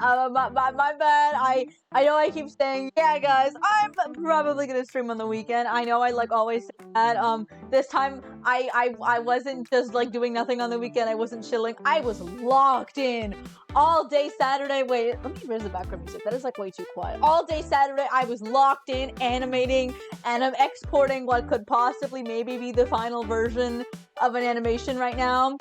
my bad. I know I keep saying, yeah, guys, I'm probably gonna stream on the weekend. I know I like always say that. This time I wasn't just like doing nothing on the weekend. I wasn't chilling. I was locked in all day Saturday. Wait, let me raise the background music. That is like way too quiet. All day Saturday, I was locked in animating, and I'm exporting what could possibly maybe be the final version of an animation right now.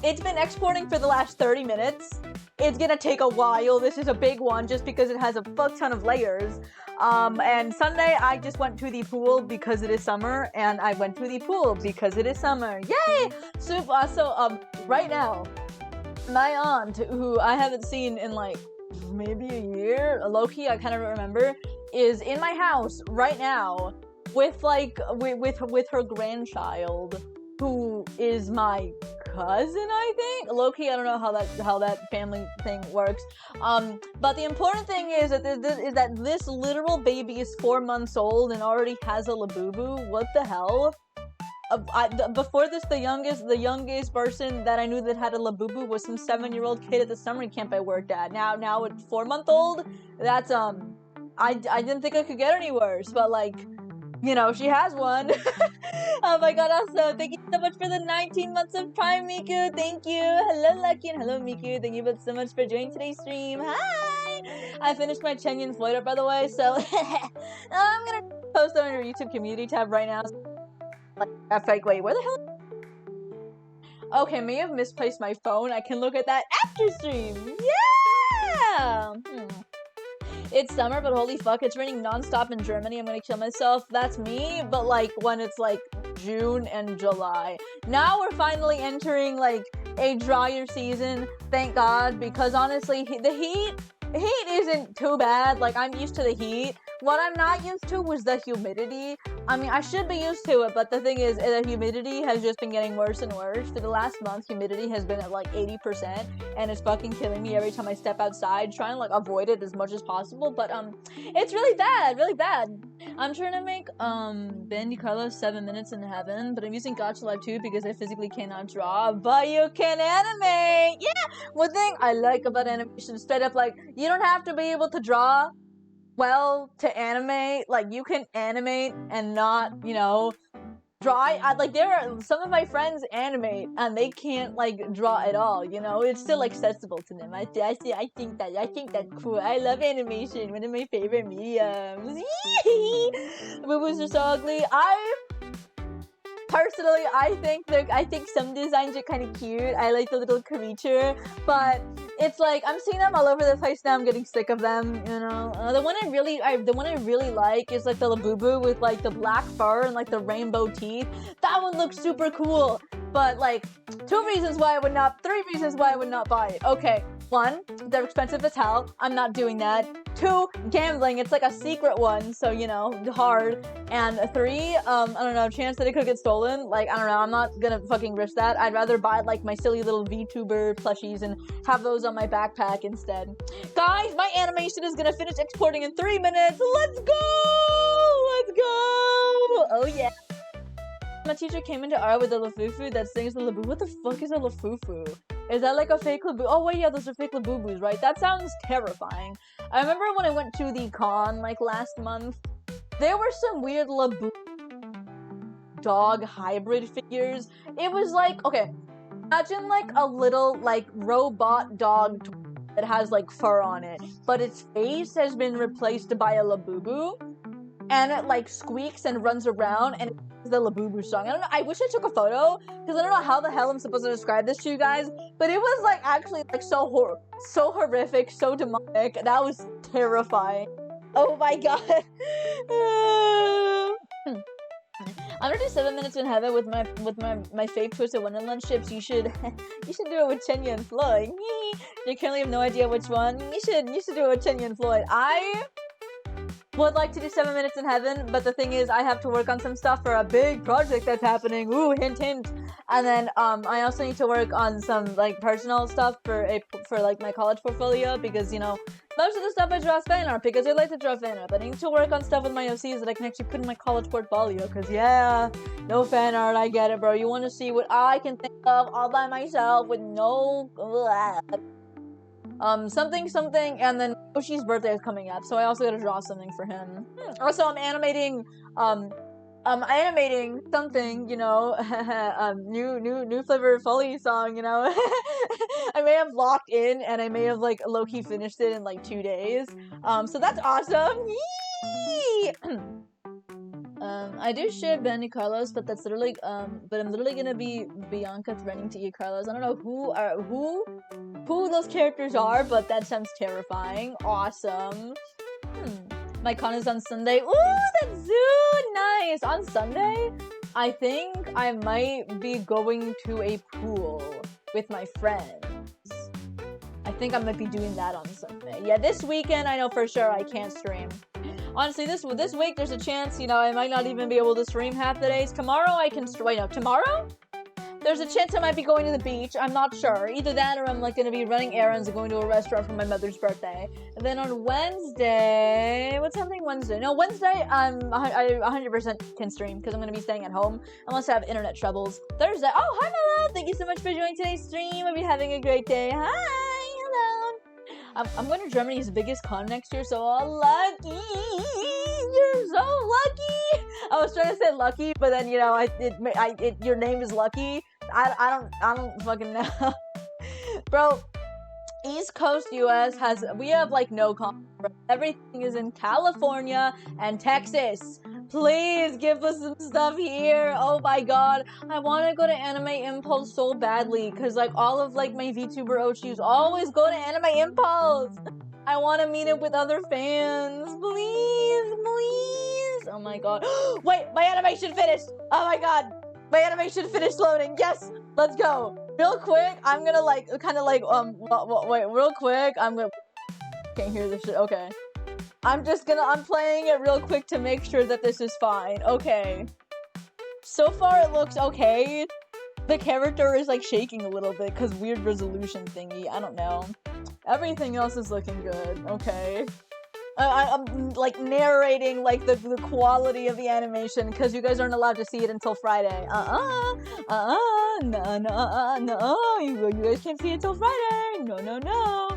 It's been exporting for the last 30 minutes. It's gonna take a while. This is a big one just because it has a fuck ton of layers. And Sunday I just went to the pool because it is summer, and I went to the pool because it is summer. Yay! So right now, my aunt, who I haven't seen in like maybe a year, low-key, I kind of remember, is in my house right now with like with her grandchild, who is my cousin, I think. Low-key, I don't know how that family thing works. But the important thing is that this literal baby is 4 months old and already has a Labubu. What the hell? Before this, the youngest person that I knew that had a Labubu was some 7-year-old kid at the summer camp I worked at. Now at 4-month-old, that's I didn't think I could get any worse, but like, you know, she has one. Oh my god, also, thank you so much for the 19 months of Prime, Miku. Thank you. Hello, Lucky, and hello, Miku. Thank you both so much for joining today's stream. Hi! I finished my Chenyan Floyd, by the way, so I'm gonna post it on your YouTube community tab right now. Like, wait, where the hell? Okay, may have misplaced my phone. I can look at that after stream. Yeah! It's summer, but holy fuck, it's raining non-stop in Germany. I'm gonna kill myself. That's me, but like when it's like June and July. Now we're finally entering like a drier season, thank God, because honestly, the heat isn't too bad. Like, I'm used to the heat. What I'm not used to was the humidity. I mean, I should be used to it, but the thing is, the humidity has just been getting worse and worse. For the last month, humidity has been at like 80%, and it's fucking killing me every time I step outside, trying to like avoid it as much as possible, but it's really bad, really bad. I'm trying to make Ben DiCarlo 7 minutes in heaven, but I'm using Gacha Live 2 because I physically cannot draw, but you can animate! Yeah! One thing I like about animation, straight up, like, you don't have to be able to draw well to animate. Like, you can animate and not, you know, draw. Like, there are some of my friends animate and they can't like draw at all, you know. It's still accessible to them. I think that's cool. I love animation, one of my favorite mediums. Boo-boos are so ugly. Personally, I think some designs are kind of cute. I like the little creature, but it's like I'm seeing them all over the place now. I'm getting sick of them, you know. The one I really like is like the Labubu with like the black fur and like the rainbow teeth. That one looks super cool. But like, 3 reasons why I would not buy it. Okay, 1, they're expensive as hell. I'm not doing that. 2, gambling. It's like a secret one, so you know, hard. And 3, I don't know, chance that it could get stolen. Like, I don't know, I'm not gonna fucking risk that. I'd rather buy like my silly little VTuber plushies and have those on my backpack instead. Guys, my animation is gonna finish exporting in 3 minutes. Let's go! Let's go! Oh yeah. My teacher came into art with a Lafufu that sings the Labu. What the fuck is a Lafufu? Is that like a fake Labu? Oh wait, yeah, those are fake Labubus, right? That sounds terrifying. I remember when I went to the con like last month, there were some weird Labu dog hybrid figures. It was like, okay, imagine like a little like robot dog that has like fur on it, but its face has been replaced by a Labubu, and it like squeaks and runs around, and it's the Labubu song. I don't know, I wish I took a photo, because I don't know how the hell I'm supposed to describe this to you guys, but it was like actually like so horrific, so demonic. That was terrifying. Oh my god. I'm gonna do 7 minutes in heaven with my fake Twisted Wonderland ships. You should do it with Chenya and Floyd. You currently have no idea which one. You should do it with Chenya and Floyd. I would like to do 7 minutes in heaven, but the thing is, I have to work on some stuff for a big project that's happening. Ooh, hint, hint. And then I also need to work on some like personal stuff for like my college portfolio, because you know, most of the stuff I draw is fan art because I like to draw fan art. But I need to work on stuff with my OCs that I can actually put in my college portfolio. Because yeah, no fan art, I get it, bro. You want to see what I can think of all by myself with no. something something, and then Yoshi's birthday is coming up, so I also gotta draw something for him. Also, I'm animating something, you know, new Flavor Fully song, you know. I may have locked in, and I may have like low-key finished it in like 2 days. So that's awesome. Yee! I do share Ben and Carlos, but that's literally but I'm literally gonna be Bianca threatening to eat Carlos. I don't know who those characters are, but that sounds terrifying. Awesome. My con is on Sunday. Ooh, that's so nice. On Sunday, I think I might be going to a pool with my friends. I think I might be doing that on Sunday. Yeah, this weekend I know for sure I can't stream. Honestly, this week there's a chance, you know, I might not even be able to stream half the days. Tomorrow I can wait, no, tomorrow? There's a chance I might be going to the beach. I'm not sure. Either that or I'm like gonna be running errands and going to a restaurant for my mother's birthday. And then on Wednesday, what's happening Wednesday? No, Wednesday I 100% can stream because I'm gonna be staying at home unless I have internet troubles. Thursday, oh hi Mello! Thank you so much for joining today's stream. I'll be having a great day. Hi, hello. I'm going to Germany's biggest con next year, so lucky! You're so lucky! I was trying to say lucky, but then, you know, your name is Lucky. I don't fucking know. Bro, East Coast US we have like no con. Everything is in California and Texas. Please give us some stuff here. Oh my god. I want to go to Anime Impulse so badly because like all of like my VTuber Ochis always go to Anime Impulse. I want to meet up with other fans. Please, please. Oh my god. Wait, my animation finished. Oh my god. My animation finished loading. Yes, let's go. Real quick, I'm gonna like kind of like wait, real quick. Can't hear this shit. Okay. I'm playing it real quick to make sure that this is fine. Okay. So far it looks okay. The character is like shaking a little bit because weird resolution thingy. I don't know. Everything else is looking good. Okay. I'm like narrating like the quality of the animation because you guys aren't allowed to see it until Friday. No. You guys can't see it till Friday. No.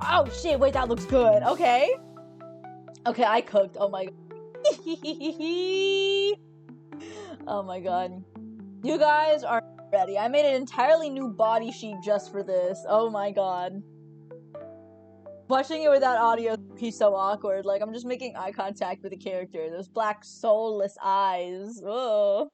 Oh shit, wait, that looks good. Okay. Okay, I cooked. Oh my god. Oh my god. You guys are ready. I made an entirely new body sheet just for this. Oh my god. Watching it without audio is so awkward. Like, I'm just making eye contact with the character. Those black, soulless eyes. Oh.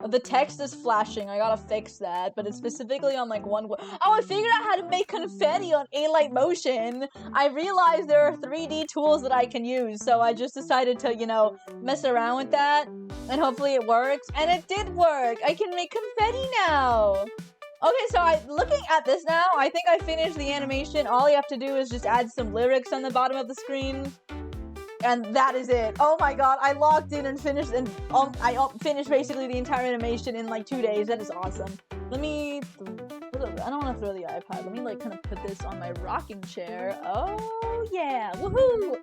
The text is flashing. I gotta fix that. But it's specifically on, like, one... Oh, I figured out how to make confetti on A-Light Motion. I realized there are 3D tools that I can use. So I just decided to, you know, mess around with that. And hopefully it works. And it did work. I can make confetti now. Okay, so looking at this now, I think I finished the animation. All you have to do is just add some lyrics on the bottom of the screen. And that is it. Oh my god, I logged in and finished, and I finished basically the entire animation in like 2 days. That is awesome. Let me, I don't want to throw the iPad. Let me like kind of put this on my rocking chair. Oh yeah, woohoo!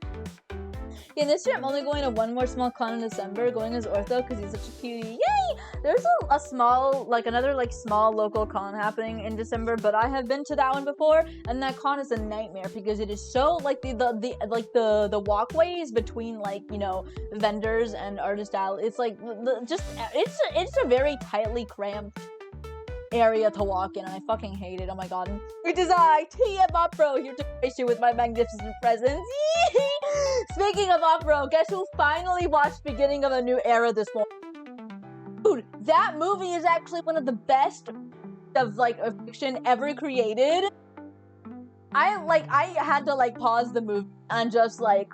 Yeah, this year I'm only going to one more small con in December, going as Ortho because he's such a cutie. Yay! There's a small, like another like small local con happening in December, but I have been to that one before, and that con is a nightmare because it is so like the walkways between like, you know, vendors and artist alley. It's like it's a very tightly cramped area to walk in, and I fucking hate it. Oh my god. It is I, TM Opro, here to grace you with my magnificent presence. Speaking of Opro, guess who finally watched Beginning of a New Era this morning? Dude, that movie is actually one of the best of like fiction ever created. I had to like pause the movie and just like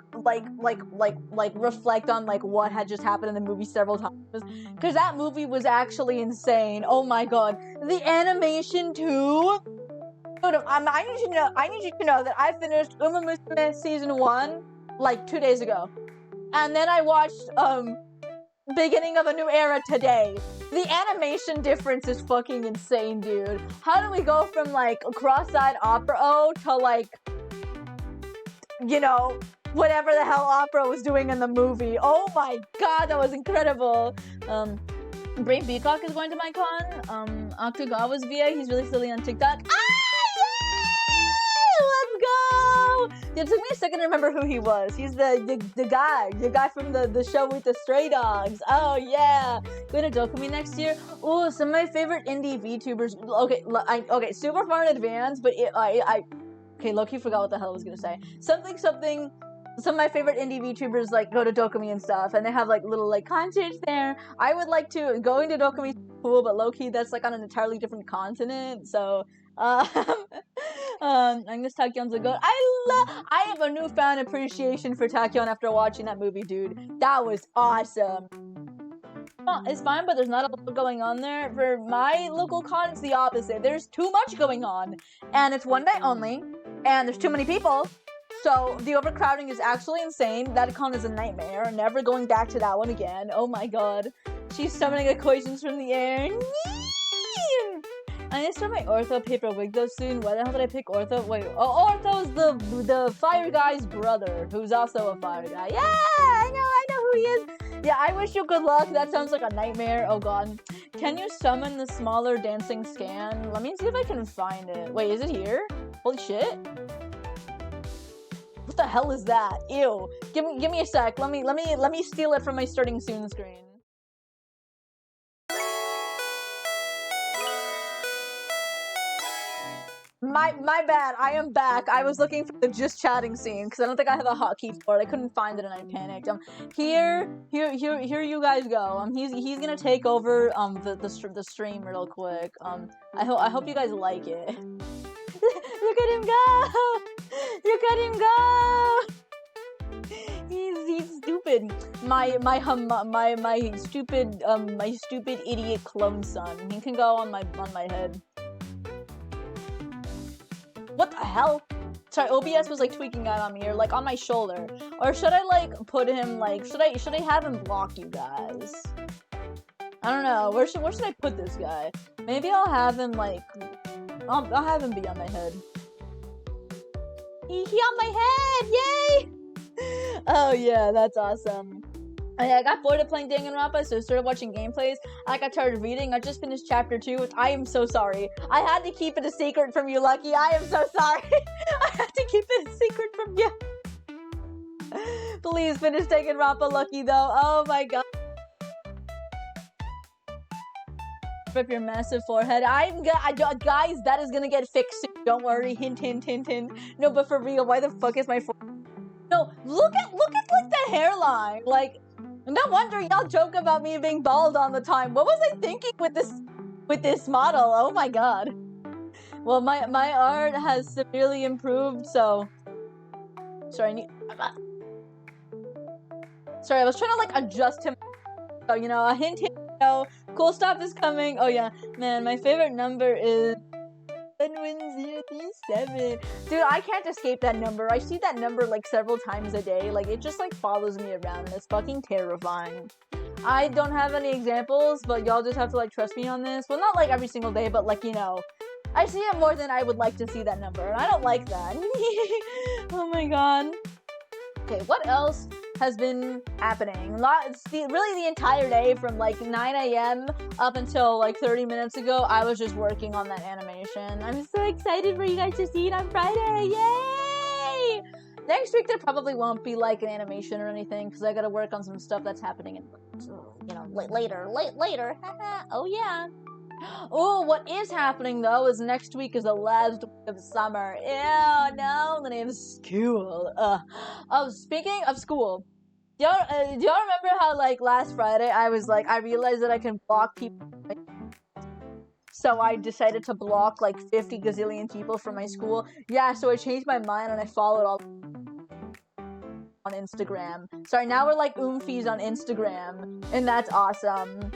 reflect on like what had just happened in the movie several times, because that movie was actually insane. Oh my god, the animation too. Dude, I need you to know that I finished Uma Musume season 1 like 2 days ago, and then I watched Beginning of a New Era today. The animation difference is fucking insane, dude. How do we go from like cross-eyed Opera to like, you know, whatever the hell Opera was doing in the movie? Oh my god, that was incredible. Brave Peacock is going to my con. Octagawa's VA, he's really silly on TikTok. Ah, It took me a second to remember who he was. He's the guy from the show with the stray dogs. Oh yeah, going to Dokumi next year. Oh, some of my favorite indie VTubers. Okay, super far in advance, but okay, low-key forgot what the hell I was gonna say. Something. Some of my favorite indie VTubers like go to Dokumi and stuff, and they have like little like concerts there. I would like to going to Dokumi is cool, but low-key that's like on an entirely different continent. So Agnes Takyon's a goat. I have a newfound appreciation for Takyon after watching that movie, dude. That was awesome. It's fine, but there's not a lot going on there. For my local con, it's the opposite. There's too much going on, and it's one day only, and there's too many people. So the overcrowding is actually insane. That con is a nightmare. Never going back to that one again. Oh my god. She's summoning equations from the air. I need to start my ortho paper wig though soon. Why the hell did I pick ortho? Wait, ortho's the fire guy's brother, who's also a fire guy. Yeah, I know who he is. Yeah, I wish you good luck. That sounds like a nightmare. Oh god. Can you summon the smaller dancing scan? Let me see if I can find it. Wait, is it here? Holy shit. What the hell is that? Ew. Give me a sec. Let me steal it from my starting soon screen. My bad. I am back. I was looking for the just chatting scene because I don't think I have a hotkey for it. I couldn't find it and I panicked. Here you guys go. He's gonna take over the stream real quick. I hope you guys like it. Look at him go! Look at him go! He's stupid. My stupid idiot clone son. He can go on my head. What the hell? Sorry, OBS was like tweaking out on me, or like on my shoulder. Or should I like put him like should I have him block you guys? I don't know. Where should I put this guy? Maybe I'll have him like I'll have him be on my head. He on my head! Yay! Oh yeah, that's awesome. I got bored of playing Danganronpa, so I started watching gameplays. I got tired of reading. I just finished chapter 2, which I am so sorry. I had to keep it a secret from you, Lucky. I am so sorry. I had to keep it a secret from you. Please finish Danganronpa, Lucky, though. Oh my god. Rip your massive forehead. Guys, that is gonna get fixed soon. Don't worry. Hint, hint, hint, hint. No, but for real, why the fuck is my forehead? No, look at like the hairline. Like, no wonder y'all joke about me being bald all the time. What was I thinking with this model? Oh my god. Well, my art has severely improved, so sorry, sorry, I was trying to like adjust him. So, you know, a hint, hint, you know, cool stuff is coming. Oh yeah, man, my favorite number is 71037. Dude, I can't escape that number. I see that number like several times a day. Like, it just like follows me around, and it's fucking terrifying. I don't have any examples, but y'all just have to like trust me on this. Well, not like every single day, but like, you know, I see it more than I would like to see that number, and I don't like that. Oh my god. Okay, what else has been happening? Really the entire day from like 9 a.m. up until like 30 minutes ago, I was just working on that animation. I'm so excited for you guys to see it on Friday. Yay! Next week there probably won't be like an animation or anything because I gotta work on some stuff that's happening in, you know, later. Oh yeah. Oh, what is happening though is next week is the last week of summer. Ew, no, the name is school. Oh, speaking of school, do y'all remember how like last Friday I was like, I realized that I can block people, so I decided to block like 50 gazillion people from my school. Yeah, so I changed my mind and I followed all on Instagram. Sorry, now we're like oomfies on Instagram, and that's awesome.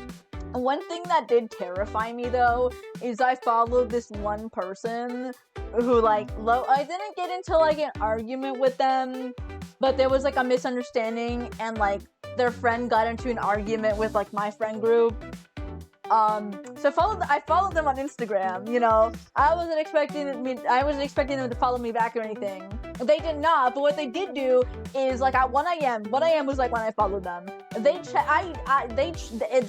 One thing that did terrify me though is I followed this one person who like I didn't get into like an argument with them, but there was like a misunderstanding and like their friend got into an argument with like my friend group, So I followed them on Instagram, you know. I wasn't expecting them to follow me back or anything. They did not, but what they did do is, like, at 1 a.m. was, like, when I followed them. The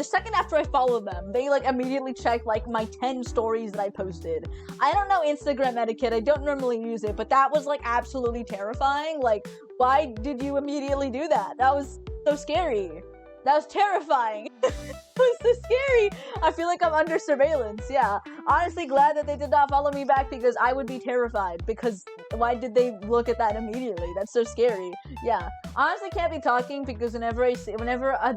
second after I followed them, they, like, immediately checked, like, my 10 stories that I posted. I don't know Instagram etiquette, I don't normally use it, but that was, like, absolutely terrifying. Like, why did you immediately do that? That was so scary. That was terrifying. It was so scary. I feel like I'm under surveillance, yeah. Honestly, glad that they did not follow me back, because I would be terrified, because why did they look at that immediately? That's so scary. Yeah. Honestly, can't be talking, because whenever I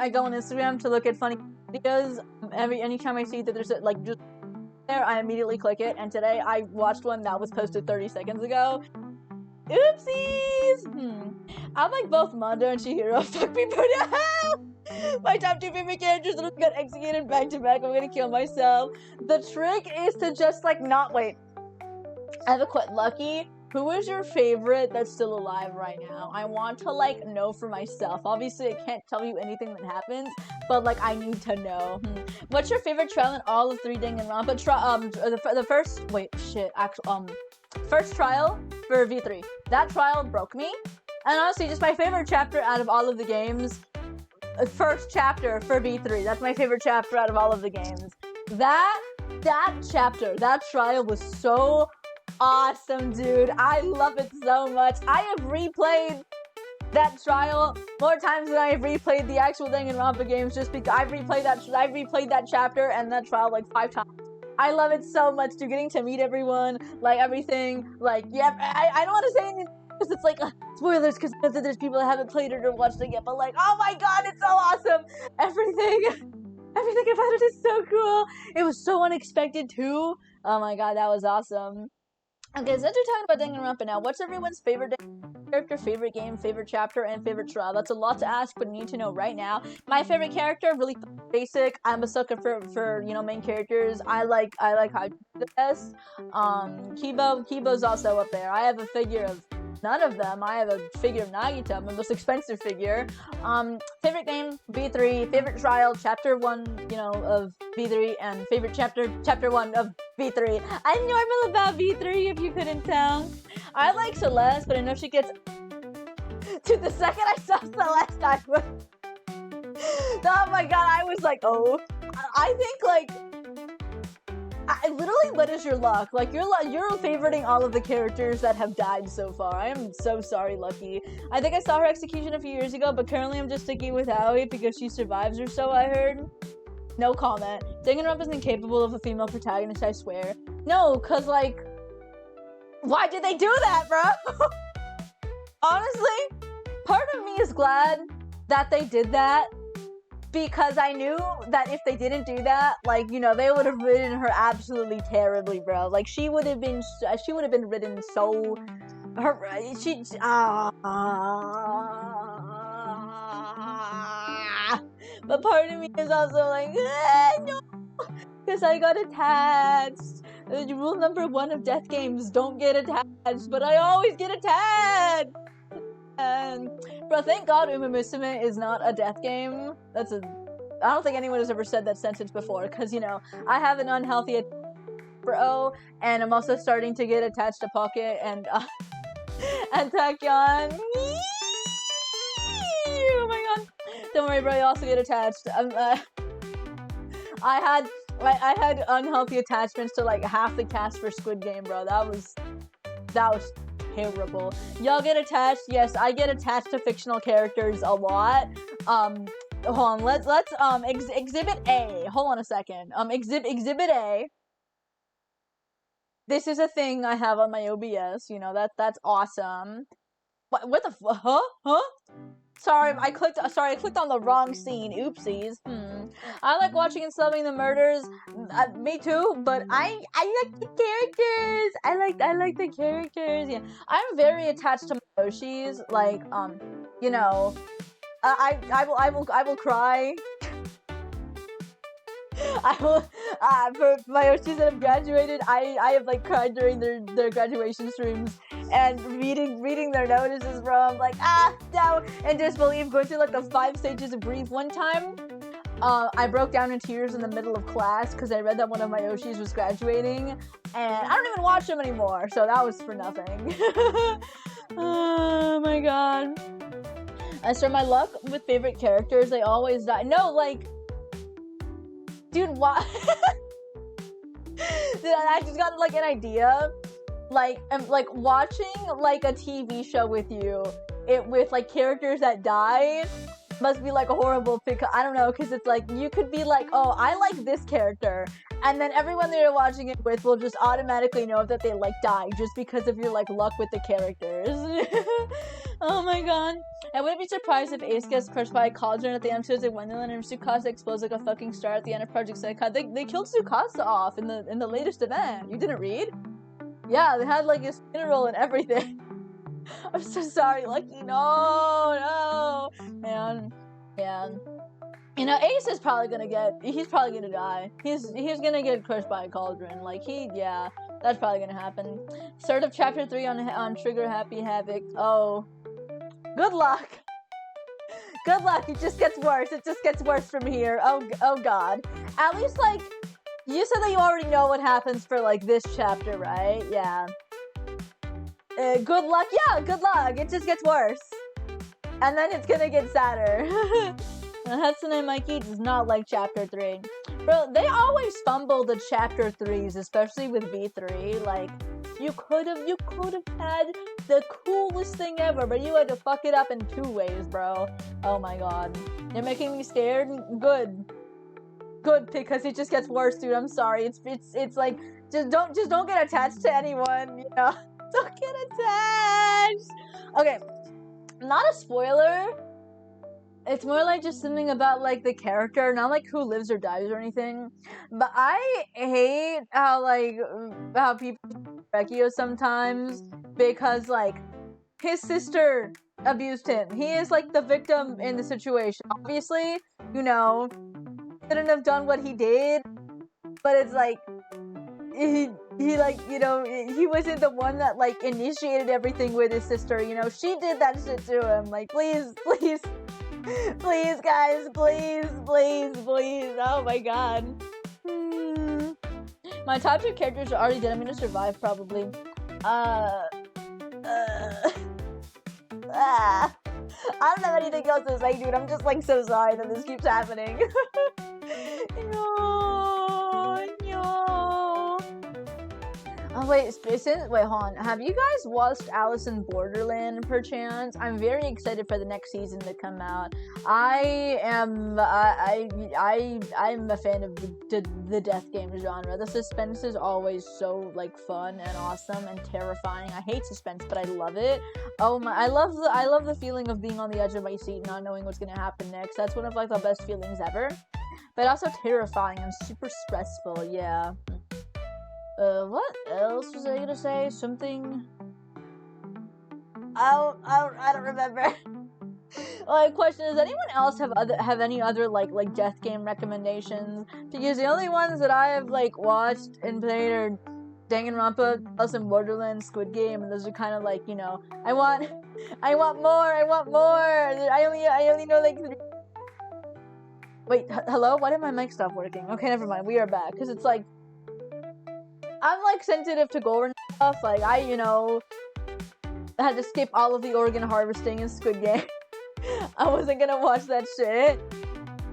go on Instagram to look at funny videos, anytime I see that there's like just there, I immediately click it, and today I watched one that was posted 30 seconds ago. Oopsies! I like both Mondo and Chihiro. Fuck me, Buddha! My top 2 favorite characters that got executed back to back. I'm gonna kill myself. The trick is to just, like, not wait. I have a quit. Lucky, who is your favorite that's still alive right now? I want to, like, know for myself. Obviously, I can't tell you anything that happens, but, like, I need to know. What's your favorite trial in all of 3 Danganronpa? The first... Wait, shit. First trial for V3. That trial broke me. And honestly, just my favorite chapter out of all of the games. First chapter for V3. That's my favorite chapter out of all of the games. That chapter, that trial was so awesome, dude. I love it so much. I have replayed that trial more times than I have replayed the actual Danganronpa games, just because I've replayed that chapter and that trial like 5 times. I love it so much, dude. Getting to meet everyone, like, everything, like, yeah, I don't want to say anything, because it's like, spoilers, because there's people that haven't played it or watched it yet, but, like, oh my god, it's so awesome! Everything about it is so cool! It was so unexpected, too! Oh my god, that was awesome. Okay, since we're talking about Danganronpa now, what's everyone's favorite character, favorite game, favorite chapter, and favorite trial? That's a lot to ask, but you need to know right now. My favorite character, really basic. I'm a sucker for you know, main characters. I like Haiju the best. Kibo's also up there. I have a figure of none of them. I have a figure of Nagita, my most expensive figure. Favorite game, V3. Favorite trial, chapter 1, you know, of V3, and favorite chapter 1 of V3. I'm normal about V3, if you couldn't tell. I like Celeste, but I know she gets... Dude, the second I saw Celeste, I was... Oh my god, I was like, oh. I think, like... literally, what is your luck? Like, you're favoriting all of the characters that have died so far. I am so sorry, Lucky. I think I saw her execution a few years ago, but currently I'm just sticking with Aoi because she survives or so, I heard. No comment. Danganronpa is incapable of a female protagonist, I swear. No, cause, like... Why did they do that, bro? Honestly, part of me is glad that they did that, because I knew that if they didn't do that, like, you know, they would have written her absolutely terribly, bro. Like, she would have been written so... But part of me is also like, no! Because I got attached. Rule number 1 of death games, don't get attached, but I always get attached! Bro, thank god Uma Musume is not a death game. I don't think anyone has ever said that sentence before, because, you know, I have an unhealthy bro, and I'm also starting to get attached to Pocket and Tachyon. Oh my god. Don't worry, bro, you also get attached. I had unhealthy attachments to, like, half the cast for Squid Game, bro. That was terrible. Y'all get attached? Yes, I get attached to fictional characters a lot. Hold on, let's Exhibit A. Hold on a second. Exhibit A. This is a thing I have on my OBS, you know, that's awesome. What the huh? Sorry, I clicked on the wrong scene. Oopsies. I like watching and subbing the murders. Me too, but I like the characters. I like the characters. Yeah, I'm very attached to my Yoshis. Like, you know, I will cry. I will, for my Yoshis that have graduated, I have, like, cried during their graduation streams, and reading their notices, bro. I'm like, no, and disbelief, going through, like, the 5 stages of grief. One time, I broke down in tears in the middle of class because I read that one of my Oshis was graduating, and I don't even watch them anymore, so that was for nothing. Oh my god. As for my luck with favorite characters, they always die. No, like, dude, why? Dude, I just got like an idea. Like, watching like a TV show with you, with like characters that die, must be like a horrible pick. I don't know, because it's like you could be like, oh, I like this character, and then everyone that you're watching it with will just automatically know that they like die just because of your like luck with the characters. Oh my god. I wouldn't be surprised if Ace gets crushed by a cauldron at the end of Wonderland and Tsukasa explodes like a fucking star at the end of Project Sekai. They killed Tsukasa off in the latest event. You didn't read? Yeah, they had like his funeral and everything. I'm so sorry, Lucky. No, man. Yeah. You know, Ace is probably he's probably gonna die. He's gonna get crushed by a cauldron. Like, yeah, that's probably gonna happen. Start of chapter 3 on Trigger Happy Havoc. Oh. Good luck. Good luck. It just gets worse. It just gets worse from here. Oh god. At least, like, you said that you already know what happens for, like, this chapter, right? Yeah. Good luck. Yeah, good luck. It just gets worse. And then it's gonna get sadder. Hatsune Mikey does not like chapter 3. Bro, they always fumble the chapter 3s, especially with V3. Like, you could have had the coolest thing ever, but you had to fuck it up in 2 ways, bro. Oh my god. You're making me scared? Good. Good, because it just gets worse, dude. I'm sorry. It's like, just don't get attached to anyone, you know? Don't get attached! Okay. Not a spoiler. It's more like just something about, like, the character, not, like, who lives or dies or anything. But I hate how people Rekio sometimes, because, like, his sister abused him. He is, like, the victim in the situation. Obviously, you know, shouldn't have done what he did, but it's, like, he like, you know, he wasn't the one that, like, initiated everything with his sister, you know? She did that shit to him. Like, please. Please, guys, please. Oh my god. My top 2 characters are already dead. I'm gonna survive, probably. I don't have anything else to say, dude. I'm just, like, so sorry that this keeps happening. No. Oh, wait, hold on. Have you guys watched Alice in Borderland, perchance? I'm very excited for the next season to come out. I'm a fan of the death game genre. The suspense is always so, like, fun and awesome and terrifying. I hate suspense, but I love it. Oh my, I love the feeling of being on the edge of my seat, not knowing what's gonna happen next. That's one of, like, the best feelings ever. But also terrifying and super stressful, yeah. What else was I gonna say? Something... I don't remember. Like, question, does anyone else have any other, like death game recommendations? Because the only ones that I have, like, watched and played are Danganronpa, Alice in Borderland, Squid Game, and those are kind of, like, you know, I want more! I only know, like, 3... Wait, hello? Why did my mic stop working? Okay, never mind, we are back, because it's, like, I'm, like, sensitive to gore and stuff. Like, I, you know, had to skip all of the organ harvesting in Squid Game. I wasn't gonna watch that shit.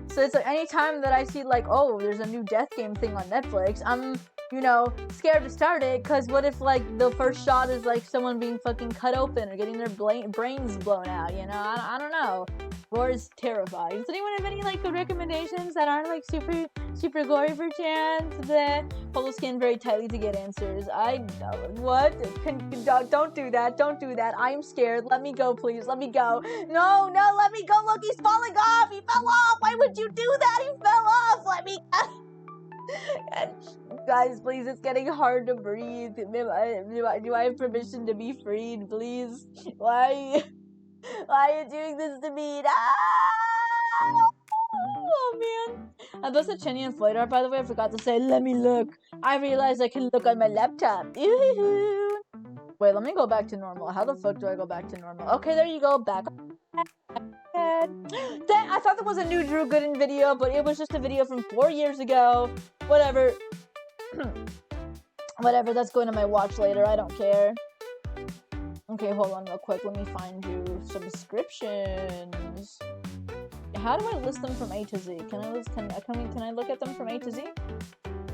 So it's like, anytime that I see, like, oh, there's a new death game thing on Netflix, I'm, you know, scared to start it, because what if, like, the first shot is, like, someone being fucking cut open or getting their brains blown out, you know? I don't know. Gore is terrifying. Does anyone have any, like, good recommendations that aren't, like, super gory per chance? Hold the skin very tightly to get answers. What? Don't do that. Don't do that. I'm scared. Let me go, please. Let me go. No, let me go. Look, he's falling off. He fell off. Why would you do that? He fell off. Let me go. Guys, please, it's getting hard to breathe. Do I have permission to be freed, please? Why are you doing this to me? Oh, man. I posted Chenny and Floyd art, by the way. I forgot to say, let me look. I realized I can look on my laptop. Wait, let me go back to normal. How the fuck do I go back to normal? Okay, there you go. Back. That, I thought that was a new Drew Gooden video, but it was just a video from 4 years ago. Whatever. Whatever, that's going to my watch later. I don't care. Okay, hold on real quick. Let me find you subscriptions. How do I list them from A to Z? Can I look at them from A to Z?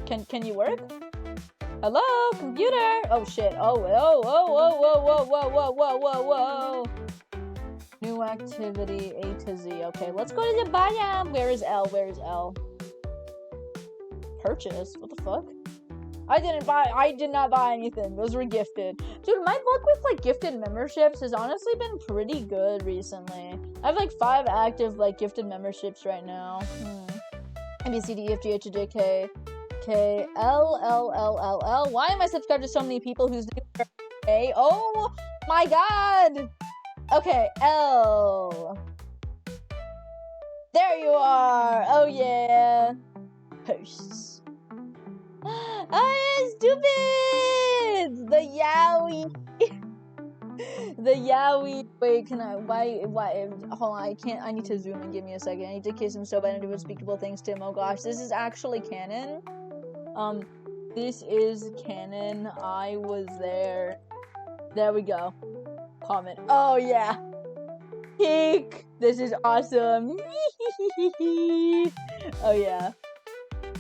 Can you work? Hello, computer. Oh shit. Oh, whoa, whoa, whoa, whoa, whoa, whoa, whoa, whoa, whoa. New activity A to Z. Okay, let's go to the biome. Where is L? Where is L? Purchase. What the fuck? I did not buy anything. Those were gifted. Dude, my luck with like gifted memberships has honestly been pretty good recently. I have like 5 active like gifted memberships right now. A, B, C, D, E, F, G, H, I, J, K, L, L, L, L, L. Why am I subscribed to so many people whose names are A? Oh my god! Okay, L. There you are! Oh yeah! Hosts. Oh, stupid! The Yowie! The Yowie! Wait, can I, why, hold on, I need to zoom in, give me a second. I need to kiss him so bad and do unspeakable things to him. Oh gosh, this is actually canon. This is canon. I was there. There we go. Comment. Oh yeah! Peak! This is awesome! Oh yeah.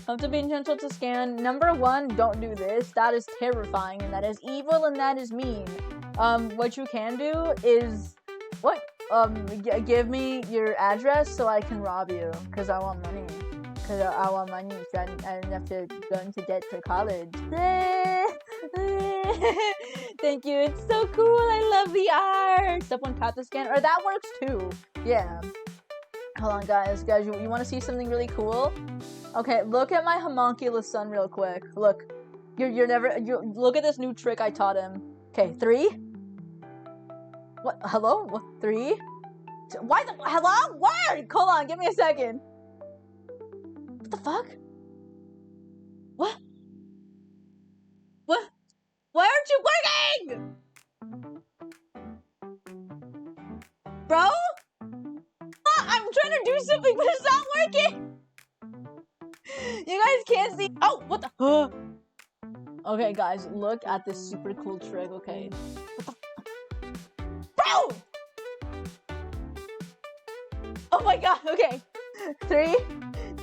Come to being gentle to scan. Number 1, don't do this. That is terrifying, and that is evil, and that is mean. What you can do is, what? Give me your address so I can rob you, because I want money. Because I want money, so I don't have to go into debt for college. Thank you, it's so cool, I love the art! Step 1, tap the scan, or that works too. Yeah. Hold on, guys, you want to see something really cool? Okay, look at my homunculus son real quick. Look. Look at this new trick I taught him. Okay, 3. What? Hello? What? 3? Why the? Hello? Where? Hold on, give me a second. What the fuck? What? What? Why aren't you working? Bro? I'm trying to do something, but it's not working! You guys can't see. Oh, what the? Okay, guys, look at this super cool trick. Okay, what the? Bro! Oh my god. Okay, 3,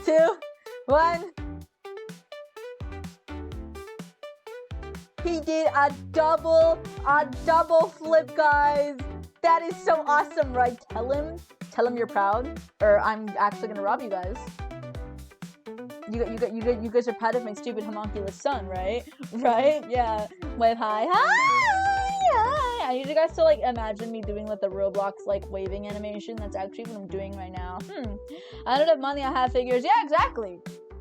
2, 1. He did a double flip, guys. That is so awesome, right? Tell him you're proud, or I'm actually gonna rob you guys. You guys are proud of my stupid homunculus son, right? Right? Yeah. Wave hi. I need you guys to like imagine me doing like the Roblox like waving animation. That's actually what I'm doing right now. I don't have money, I have figures. Yeah, exactly.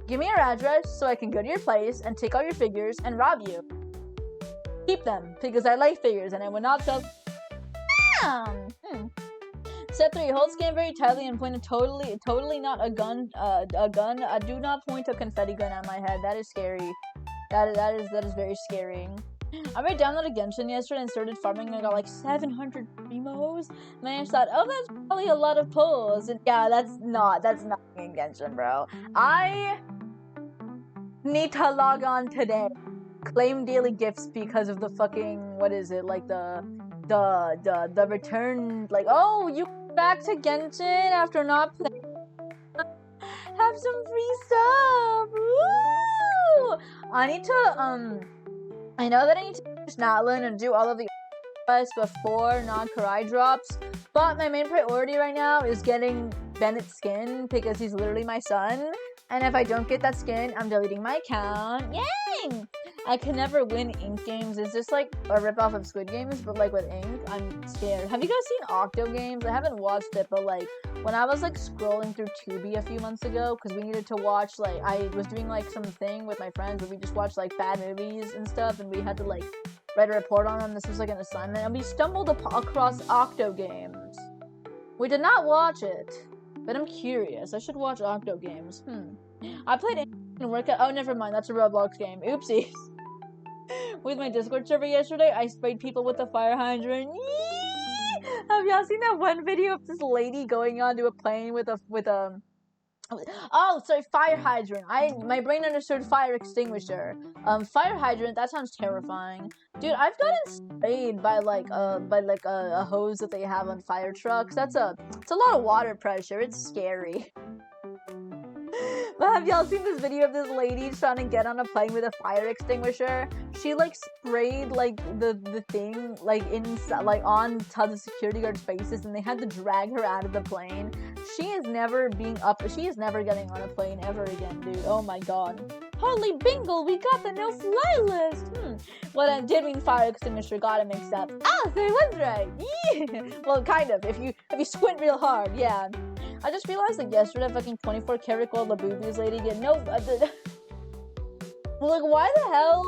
Give me your address so I can go to your place and take all your figures and rob you. Keep them because I like figures and I would not sell. Step 3, hold scan very tightly and point a totally not a gun. Do not point a confetti gun at my head. That is scary. That is very scary. I downloaded Genshin yesterday and started farming and I got like 700 primos. And I just thought, oh, that's probably a lot of pulls. And yeah, that's not in Genshin, bro. I need to log on today. Claim daily gifts because of the fucking, what is it, like the return, like, oh, you back to Genshin after not playing. Have some free stuff. Woo! I need to I know that I need to finish Natlin and do all of the quests before non-Karai drops, but my main priority right now is getting Bennett's skin because he's literally my son, and if I don't get that skin, I'm deleting my account. Yay! I can never win ink games. It's just like a ripoff of Squid Games, but like with ink, I'm scared. Have you guys seen Octo Games? I haven't watched it, but like when I was like scrolling through Tubi a few months ago, because we needed to watch, like, I was doing like something with my friends where we just watched like bad movies and stuff, and we had to like write a report on them. This was like an assignment, and we stumbled across Octo Games. We did not watch it, but I'm curious. I should watch Octo Games. I played it in workout. Oh, never mind. That's a Roblox game. Oopsies. With my Discord server yesterday, I sprayed people with a fire hydrant. Yee! Have y'all seen that one video of this lady going onto a plane with a oh, sorry, fire hydrant. My brain understood fire extinguisher. Fire hydrant. That sounds terrifying, dude. I've gotten sprayed by a hose that they have on fire trucks. It's a lot of water pressure. It's scary. But have y'all seen this video of this lady trying to get on a plane with a fire extinguisher? She like sprayed like the thing like inside like on to the security guard's faces, and they had to drag her out of the plane. She is never getting on a plane ever again, dude. Oh my god. Holy bingle, we got the no-fly list. Well, I did mean fire extinguisher, got it mixed up. Ah, so I was right. Yeah. Well, kind of. If you squint real hard, yeah. I just realized that yesterday, fucking 24 karat gold Labubu's lady did no. Like, why the hell?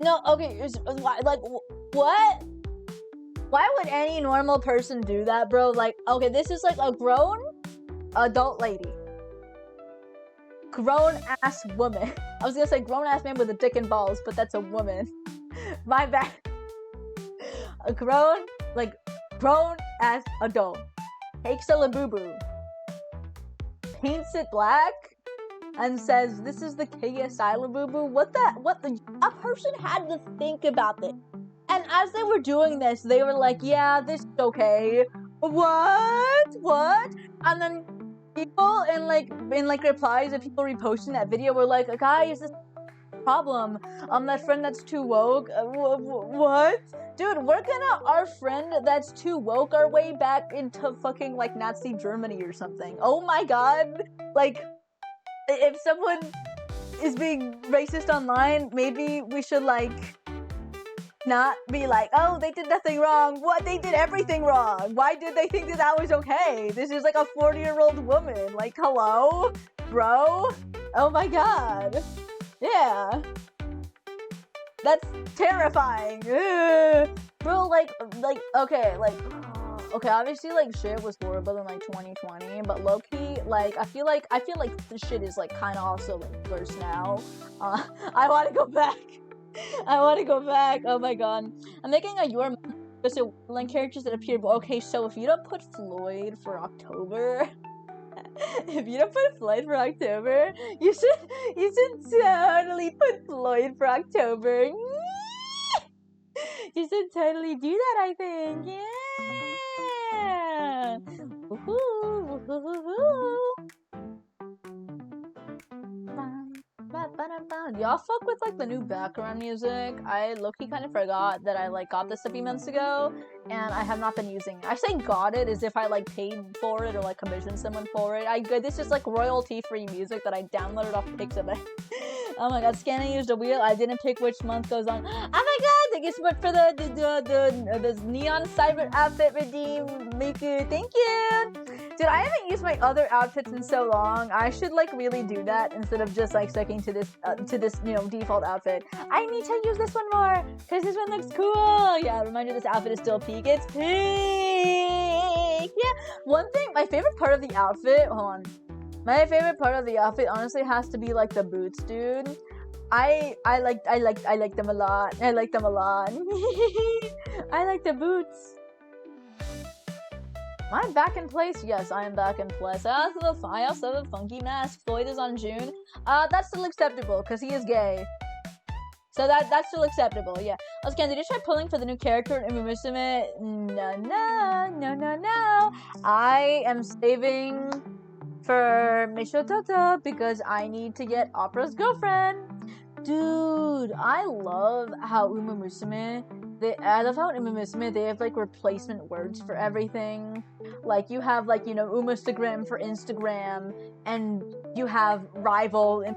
No, okay. Like, what? Why would any normal person do that, bro? Like, okay, this is like a grown adult lady. Grown-ass woman. I was gonna say grown-ass man with a dick and balls, but that's a woman. My bad. A grown-ass adult takes a Labubu, paints it black, and says, "This is the KSI Labubu." A person had to think about this. And as they were doing this, they were like, "Yeah, this is okay." What? And then people in replies of people reposting that video were like, "Guys, this is a problem. That friend that's too woke." What? Dude, we're gonna our friend that's too woke our way back into fucking like Nazi Germany or something. Oh my god. Like, if someone is being racist online, maybe we should like not be like, "Oh, they did nothing wrong." What? They did everything wrong. Why did they think that was okay? This is like a 40-year-old woman. Like, hello? Bro? Oh my god. Yeah. That's terrifying. Ugh. Bro, like, okay, obviously, like, shit was horrible in, like, 2020, but low-key, like, I feel like the shit is, like, kind of also, like, worse now. I want to go back. Oh my god. I'm making a your Wonderland characters that appear. Okay, so if you don't put Floyd for October, you should totally put Floyd for October. You should totally do that, I think. Yeah. Woohoo, woohoo. Y'all fuck with like the new background music? I low-key kind of forgot that I like got this a few months ago, and I have not been using it. I say got it as if I like paid for it or like commissioned someone for it. This is like royalty-free music that I downloaded off Pixabay. Oh my god, SCANOLii used a wheel. I didn't pick which month goes on. Oh my god, thank you so much for the neon cyber outfit redeem, Miku. Thank you. Dude, I haven't used my other outfits in so long. I should like really do that instead of just like sticking to this default outfit. I need to use this one more because this one looks cool. Yeah, reminder, this outfit is still peak. It's peak. Yeah. One thing, my favorite part of the outfit. Hold on. My favorite part of the outfit honestly has to be like the boots, dude. I like them a lot. I like them a lot. I like the boots. Am I back in place? Yes, I am back in place. I also have a funky mask. Floyd is on June. That's still acceptable because he is gay. So that's still acceptable, yeah. Okay, did you try pulling for the new character in Umusume? No. I am saving for Mishotata because I need to get Opera's girlfriend. Dude, I love how Umusume, they have like replacement words for everything. Like you have like, Umustagram for Instagram, and you have rival and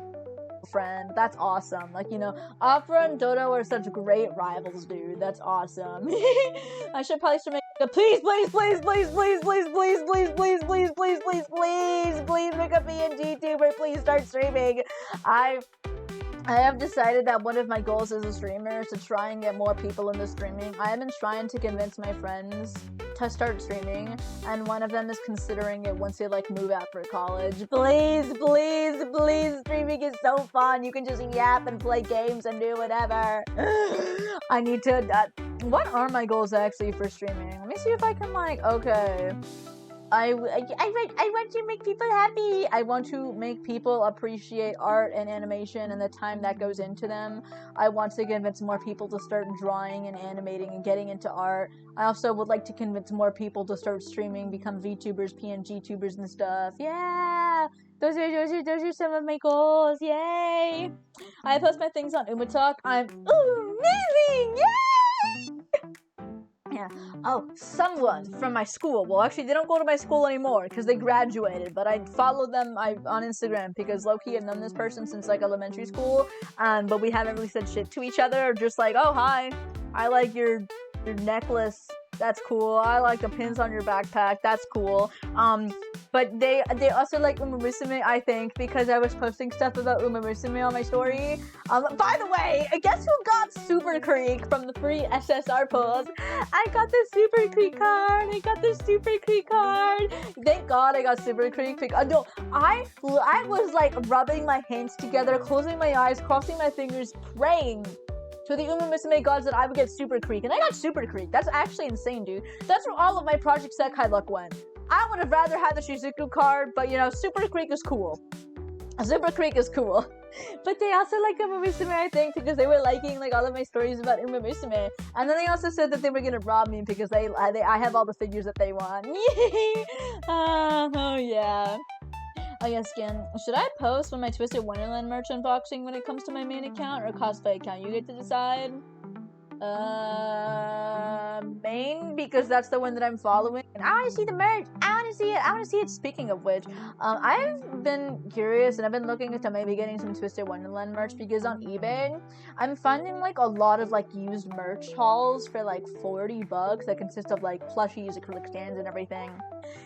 friend. That's awesome. Like, Opera and Dodo are such great rivals, dude. That's awesome. I should probably start making a please make a PNG tuber. Please start streaming. I have decided that one of my goals as a streamer is to try and get more people into streaming. I have been trying to convince my friends to start streaming, and one of them is considering it once they like move out for college. Please, streaming is so fun. You can just yap and play games and do whatever. I need to what are my goals actually for streaming? Let me see if I can okay. I want to make people happy. I want to make people appreciate art and animation and the time that goes into them. I want to convince more people to start drawing and animating and getting into art. I also would like to convince more people to start streaming, become VTubers, PNG tubers and stuff. Yeah! Those are some of my goals. Yay! I post my things on UmaTalk. I'm amazing! Yay! Yeah. Oh, someone from my school. Well, actually, they don't go to my school anymore because they graduated. But I follow them on Instagram because low-key I've known this person since like elementary school. But we haven't really said shit to each other. Just like, oh hi, I like your necklace. That's cool. I like the pins on your backpack. That's cool. But they also like Uma Musume, I think, because I was posting stuff about Uma Musume on my story. By the way, guess who got Super Creek from the free SSR polls? I got the Super Creek card. Thank God I got Super Creek. No, I was like rubbing my hands together, closing my eyes, crossing my fingers, praying to the Uma Musume gods that I would get Super Creek, and I got Super Creek. That's actually insane, dude. That's where all of my Project Sekai luck went. I would have rather had the Shizuku card, but you know, Super Creek is cool. Super Creek is cool. But they also like Uma Musume, I think, because they were liking like all of my stories about Uma Musume. And then they also said that they were gonna rob me because I have all the figures that they want. Oh yeah. Oh yeah, Skin. Should I post when my Twisted Wonderland merch unboxing when it comes to my main account or cosplay account? You get to decide. Main, because that's the one that I'm following. And I want to see the merch. I want to see it. Speaking of which, I've been curious and I've been looking into maybe getting some Twisted Wonderland merch because on eBay, I'm finding like a lot of like used merch hauls for like $40 that consist of like plushies, acrylic stands, and everything.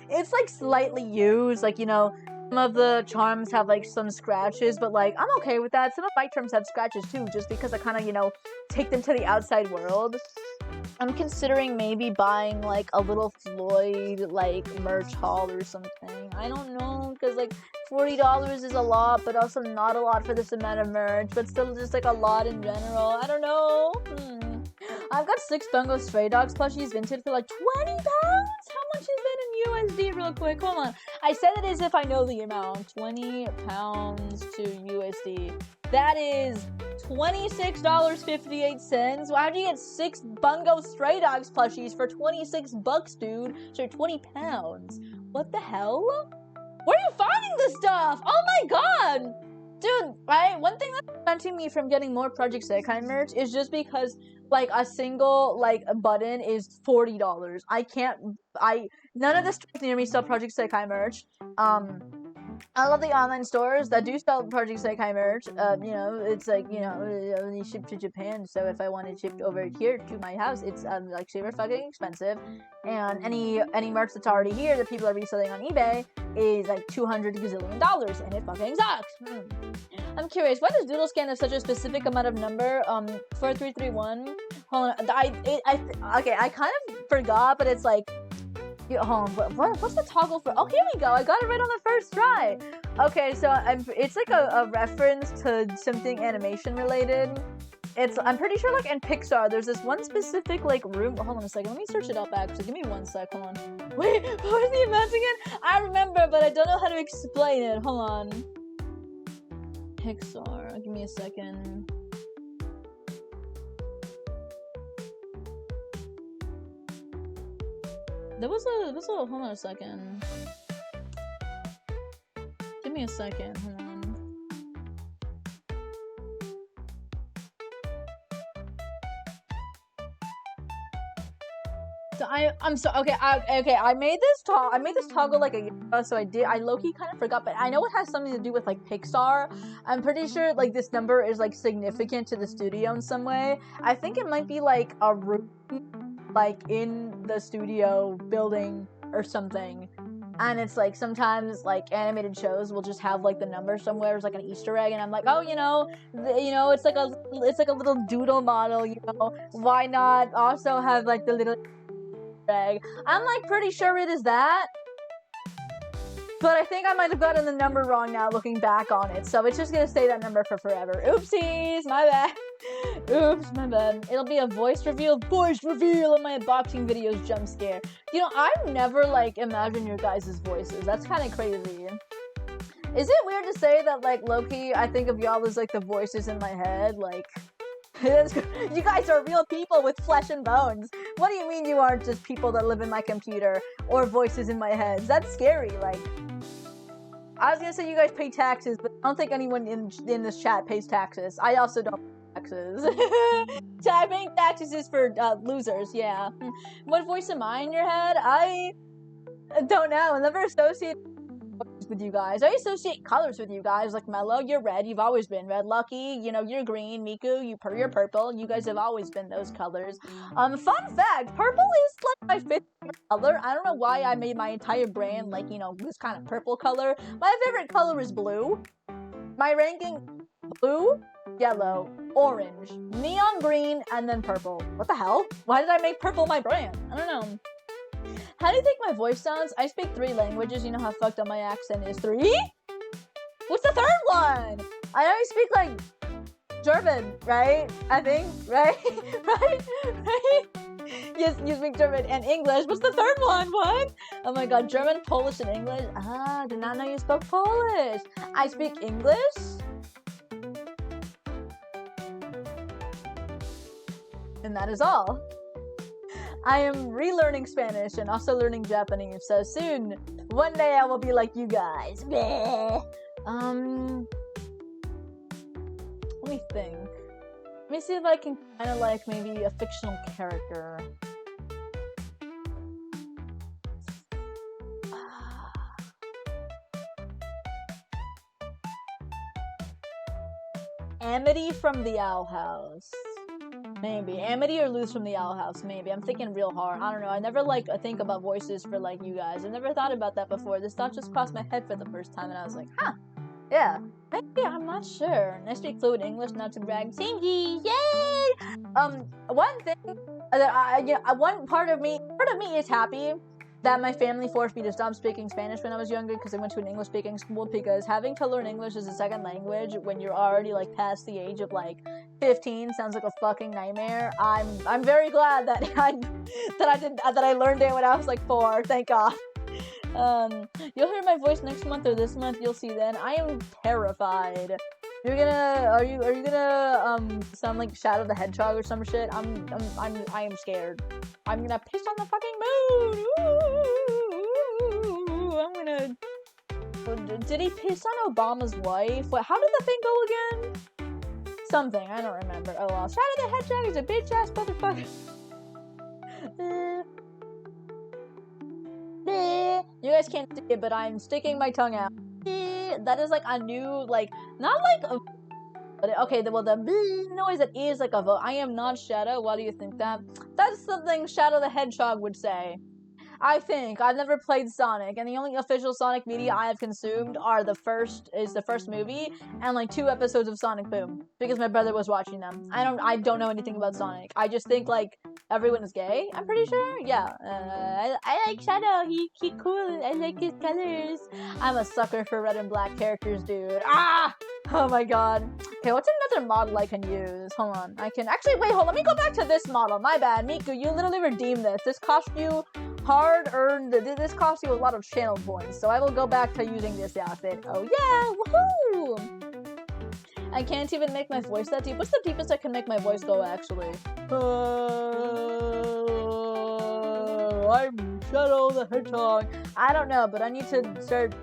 It's like slightly used, like, you know, some of the charms have like some scratches, but like I'm okay with that. Some of my charms have scratches too, just because I kind of, you know, take them to the outside world. I'm considering maybe buying like a little Floyd like merch haul or something. I don't know, because like $40 is a lot, but also not a lot for this amount of merch, but still just like a lot in general. I don't know. I've got 6 Bungo Stray Dogs plushies vinted for like 20 pounds. How much is that in USD real quick? Hold on. I said it as if I know the amount. 20 pounds to USD. That is $26.58. Why do you get 6 Bungo Stray Dogs plushies for $26, dude? So 20 pounds. What the hell? Where are you finding this stuff? Oh my god! Dude, right? One thing that's preventing me from getting more Project Sekai merch is just because like a single like button is $40. None of the stores near me sell Project Sekai merch. I love the online stores that do sell Project Sekai merch. You know, it's like, you know, only shipped to Japan, so if I want it shipped over here to my house, it's like super fucking expensive. And any merch that's already here that people are reselling on eBay is like $200 gazillion, and it fucking sucks. I'm curious, why does Doodle Scan have such a specific amount of number? 4331. Hold on, I kind of forgot, but it's like, hold on, what's the toggle for? Oh, here we go. I got it right on the first try. Okay, so it's like a reference to something animation related. I'm pretty sure like in Pixar, there's this one specific like room. Hold on a second. Let me search it up actually. Give me 1 sec. Hold on. Wait, what was the amount again? I remember, but I don't know how to explain it. Hold on. Pixar. Give me a second. There was a, hold on a second. Give me a second, hold on. So I made this toggle like a year ago, so I low-key kind of forgot, but I know it has something to do with like Pixar. I'm pretty sure like this number is like significant to the studio in some way. I think it might be like a room like in the studio building or something, and it's like sometimes like animated shows will just have like the number somewhere as like an Easter egg, and I'm like, oh, it's like a little doodle model, why not also have like the little egg? I'm like pretty sure it is that, but I think I might have gotten the number wrong now looking back on it, so it's just gonna stay that number for forever. Oopsies, my bad. Oops, my bad. It'll be a voice reveal in my unboxing videos jump scare. You know, I've never, like, imagined your guys' voices. That's kind of crazy. Is it weird to say that, like, low-key, I think of y'all as, like, the voices in my head? Like, you guys are real people with flesh and bones. What do you mean you aren't just people that live in my computer or voices in my head? That's scary, like. I was gonna say you guys pay taxes, but I don't think anyone in this chat pays taxes. I also don't pay taxes. Paying taxes is for losers, yeah. What voice am I in your head? I don't know. I never associate voices with you guys. I associate colors with you guys. Like Mellow, you're red. You've always been red. Lucky, you know, you're green. Miku, you're purple. You guys have always been those colors. Fun fact, purple is like my favorite color. I don't know why I made my entire brand like, you know, this kind of purple color. My favorite color is blue. My ranking, blue, yellow, orange, neon green, and then purple. What the hell? Why did I make purple my brand? I don't know. How do you think my voice sounds? I speak 3 languages. You know how fucked up my accent is. 3? What's the 3rd one? I know you speak, like, German, right? I think, right? right? Yes, you speak German and English. What's the 3rd one? What? Oh my god, German, Polish, and English? Ah, did not know you spoke Polish. I speak English. And that is all. I am relearning Spanish and also learning Japanese, so soon, one day I will be like you guys. Bleh. Let me think. Let me see if I can kind of like maybe a fictional character. Amity from the Owl House. Maybe. Amity or Luz from the Owl House, maybe. I'm thinking real hard. I don't know. I never, like, think about voices for, like, you guys. I never thought about that before. This thought just crossed my head for the first time, and I was like, huh. Yeah. Maybe, I'm not sure. And I speak fluent English, not to brag. Singy! Yay! One thing that one part of me is happy that my family forced me to stop speaking Spanish when I was younger because I went to an English-speaking school, because having to learn English as a second language when you're already, like, past the age of, like, 15 sounds like a fucking nightmare. I'm very glad that I learned it when I was, like, 4. Thank God. You'll hear my voice next month or this month. You'll see then. I am terrified. Are you gonna sound like Shadow the Hedgehog or some shit? I am scared. I'm gonna piss on the fucking moon. Ooh, I'm gonna. Did he piss on Obama's wife? What? How did the thing go again? Something, I don't remember. Oh well. Shadow the Hedgehog is a bitch ass motherfucker. You guys can't see it, but I'm sticking my tongue out. That is like a new, like, not like a. But okay, well, the noise that is like a vote. I am not Shadow. Why do you think that? That's something Shadow the Hedgehog would say. I think. I've never played Sonic, and the only official Sonic media I have consumed are the first movie and like 2 episodes of Sonic Boom, because my brother was watching them. I don't know anything about Sonic. I just think like everyone is gay. I'm pretty sure. Yeah. I like Shadow. He cool. I like his colors. I'm a sucker for red and black characters, dude. Ah! Oh my god. Okay, what's another model I can use? Hold on. I can actually wait. Let me go back to this model. My bad, Miku. You literally redeemed this. This cost you hard-earned. This cost you a lot of channel points, so I will go back to using this outfit. Oh yeah, woohoo! I can't even make my voice that deep. What's the deepest I can make my voice go, actually? I'm Shadow the Hedgehog. I don't know, but I need to start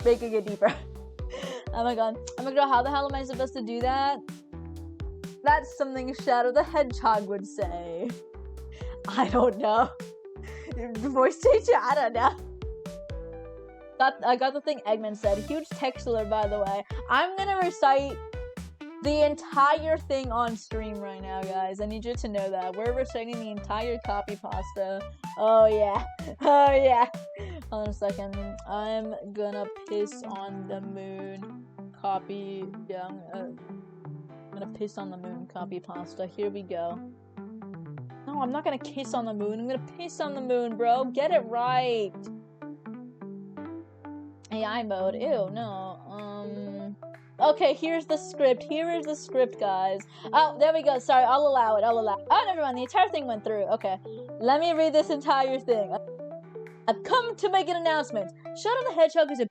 making it deeper. Oh my god. Oh my god, how the hell am I supposed to do that? That's something Shadow the Hedgehog would say. I don't know. Voice teacher? I don't know. I got the thing Eggman said. Huge textuler, by the way. I'm gonna recite the entire thing on stream right now, guys. I need you to know that. We're reciting the entire copy pasta. Oh, yeah. Oh, yeah. Hold on a second. I'm gonna piss on the moon. Copy. Yeah, I'm gonna piss on the moon. Copy pasta. Here we go. No, I'm not gonna kiss on the moon. I'm gonna piss on the moon, bro. Get it right. AI mode. Ew, no. Okay, here's the script. Here is the script, guys. Oh, there we go. Sorry, I'll allow it. Oh, never mind. The entire thing went through. Okay. Let me read this entire thing. I've come to make an announcement. Shadow the Hedgehog is a...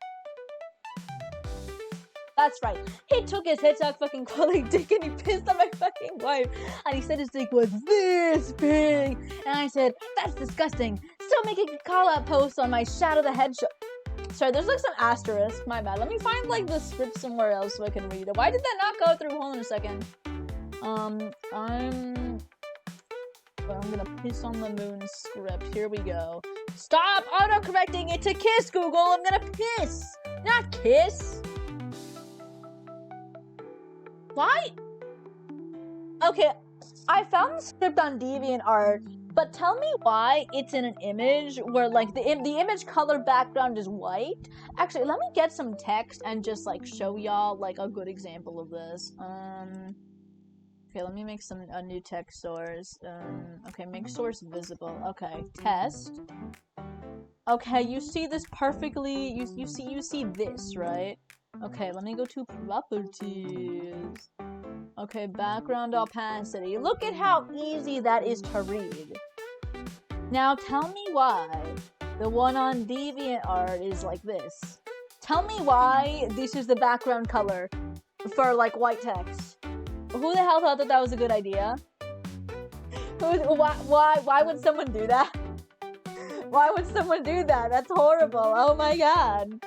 That's right. He took his hedgehog fucking quality dick and he pissed on my fucking wife. And he said his dick was this big. And I said, that's disgusting. Still making a call-out post on my Shadow the Hedgehog. Sorry, there's like some asterisk. My bad. Let me find like the script somewhere else so I can read it. Why did that not go through? Hold on a second. I'm gonna piss on the moon script. Here we go. Stop autocorrecting it to kiss, Google. I'm gonna piss, not kiss. Why? Okay, I found the script on DeviantArt, but tell me why it's in an image where like the image color background is white. Actually, let me get some text and just like show y'all like a good example of this. Okay, let me make a new text source. Okay, make source visible. Okay, test. Okay, you see this perfectly. You see this, right? Okay, let me go to properties. Okay, background opacity. Look at how easy that is to read. Now tell me why the one on DeviantArt is like this. Tell me why this is the background color for like white text. Who the hell thought that that was a good idea? Why would someone do that? Why would someone do that? That's horrible. Oh my god.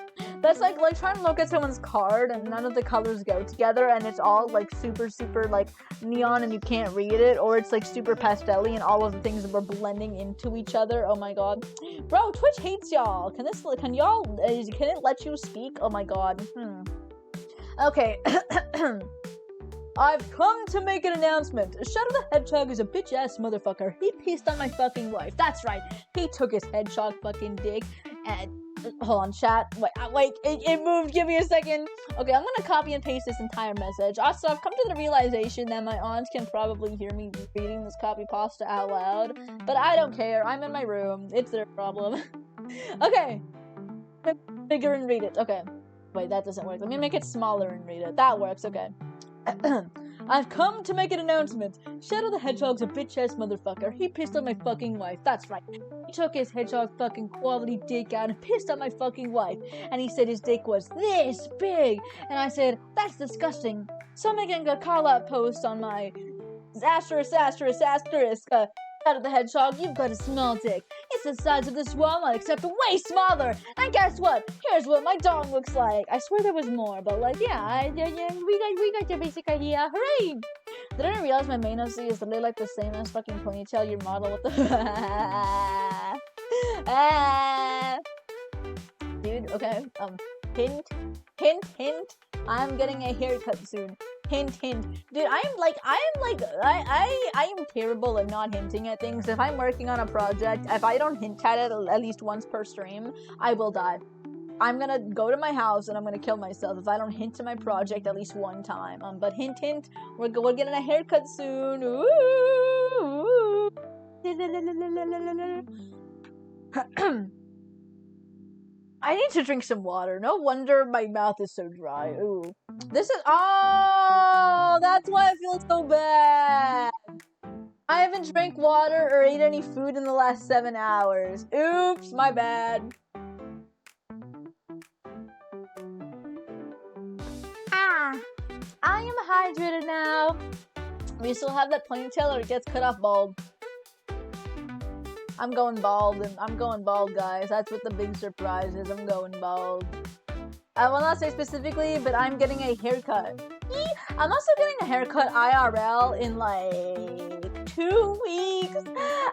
That's like trying to look at someone's card and none of the colors go together and it's all like super like neon and you can't read it, or it's like super pastel-y and all of the things were blending into each other. Oh my god. Bro, Twitch hates y'all. Can it let you speak? Oh my god. Okay. I've come to make an announcement. Shadow the Hedgehog is a bitch-ass motherfucker. He pissed on my fucking wife. That's right. He took his hedgehog fucking dick and... Hold on, chat. Wait, it moved. Give me a second. Okay, I'm gonna copy and paste this entire message. Also, I've come to the realization that my aunts can probably hear me reading this copy pasta out loud, but I don't care. I'm in my room. It's their problem. Okay. Bigger and read it. Okay. Wait, that doesn't work. Let me make it smaller and read it. That works. Okay. I've come to make an announcement. Shadow the Hedgehog's a bitch-ass motherfucker. He pissed on my fucking wife. That's right. He took his hedgehog fucking quality dick out and pissed on my fucking wife. And he said his dick was this big. And I said, that's disgusting. So I'm making a call-out post on my asterisk. Shadow the Hedgehog, you've got a small dick. It's the size of this walnut, except way smaller. And guess what? Here's what my dong looks like. I swear there was more, but like, yeah, we got your basic idea. Hooray! Did I realize my main OC is literally like the same as fucking ponytail your model? What the? Dude, okay. Hint. I'm getting a haircut soon. Hint. Dude, I am terrible at not hinting at things. If I'm working on a project, if I don't hint at it at least once per stream, I will die. I'm gonna go to my house and I'm gonna kill myself if I don't hint to my project at least one time. But hint, we're getting a haircut soon. Ooh. I need to drink some water. No wonder my mouth is so dry. Ooh. This is... Oh! That's why I feel so bad! I haven't drank water or ate any food in the last 7 hours. Oops, my bad. I am hydrated now. We still have that ponytail or it gets cut off bald. I'm going bald, guys. That's what the big surprise is. I'm going bald. I will not say specifically, but I'm getting a haircut. I'm also getting a haircut IRL in like 2 weeks.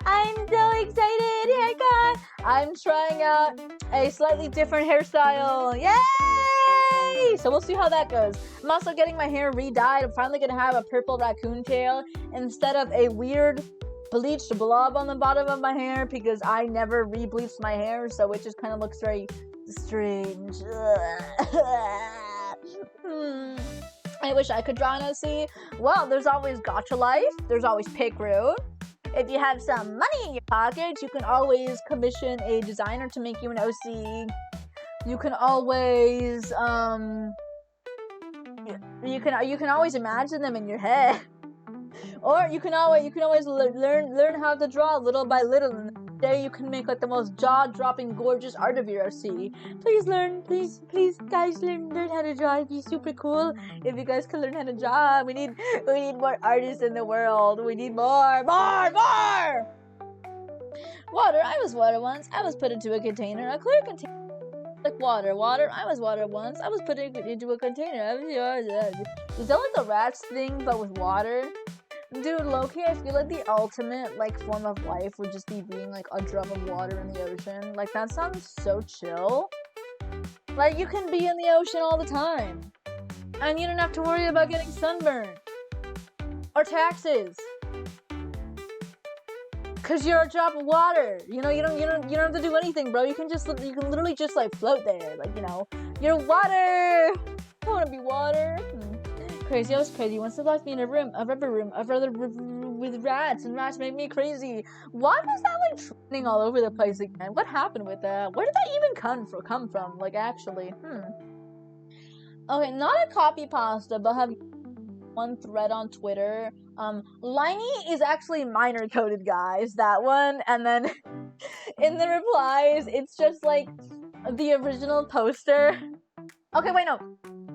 I'm so excited, haircut. I'm trying out a slightly different hairstyle. Yay! So we'll see how that goes. I'm also getting my hair re-dyed. I'm finally gonna have a purple raccoon tail instead of a weird bleached blob on the bottom of my hair because I never re-bleached my hair, so it just kind of looks very strange. I wish I could draw an OC. Well, there's always Gacha Life. There's always Pick Room. If you have some money in your pocket, you can always commission a designer to make you an OC. You can always, You can always imagine them in your head. Or you can always learn how to draw little by little, and there you can make like the most jaw-dropping, gorgeous art of your sea. Please guys, learn how to draw. It'd be super cool if you guys can learn how to draw. We need more artists in the world. We need more. Water. I was water once. I was put into a container, a clear container. Like water. I was water once. I was put into a container. Is that like the rats thing, but with water? Dude, low-key, I feel like the ultimate, like, form of life would just be being, like, a drop of water in the ocean. Like, that sounds so chill. Like, you can be in the ocean all the time. And you don't have to worry about getting sunburned. Or taxes. Cause you're a drop of water. You know, you don't have to do anything, bro. You can literally just, like, float there. Like, you know, you're water. I wanna be water. Crazy, I was crazy. Once they locked me in a rubber room with rats, and rats made me crazy. Why was that like trending all over the place again? What happened with that? Where did that even come from? Like, actually, Okay, not a copy pasta, but have one thread on Twitter. Liney is actually minor coded, guys. That one, and then in the replies, it's just like the original poster. Okay, wait, no.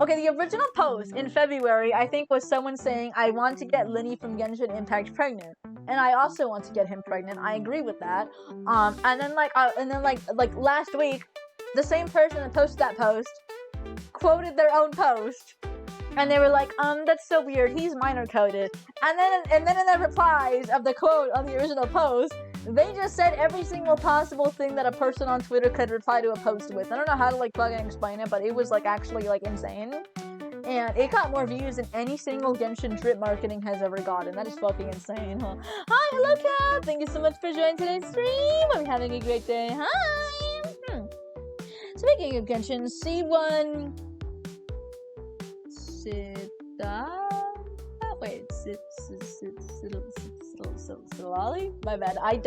Okay, the original post in February, I think, was someone saying, I want to get Linny from Genshin Impact pregnant. And I also want to get him pregnant. I agree with that. And then last week, the same person that posted that post quoted their own post. And they were like, that's so weird. He's minor coded. And then in the replies of the quote on the original post, they just said every single possible thing that a person on Twitter could reply to a post with. I don't know how to like fucking explain it, but it was like actually like insane. And it got more views than any single Genshin drip marketing has ever gotten. That is fucking insane, huh? Hi, hello Kat! Thank you so much for joining today's stream. I'm having a great day. Hi! Speaking of Genshin, C1... SCANOLii? My bad. I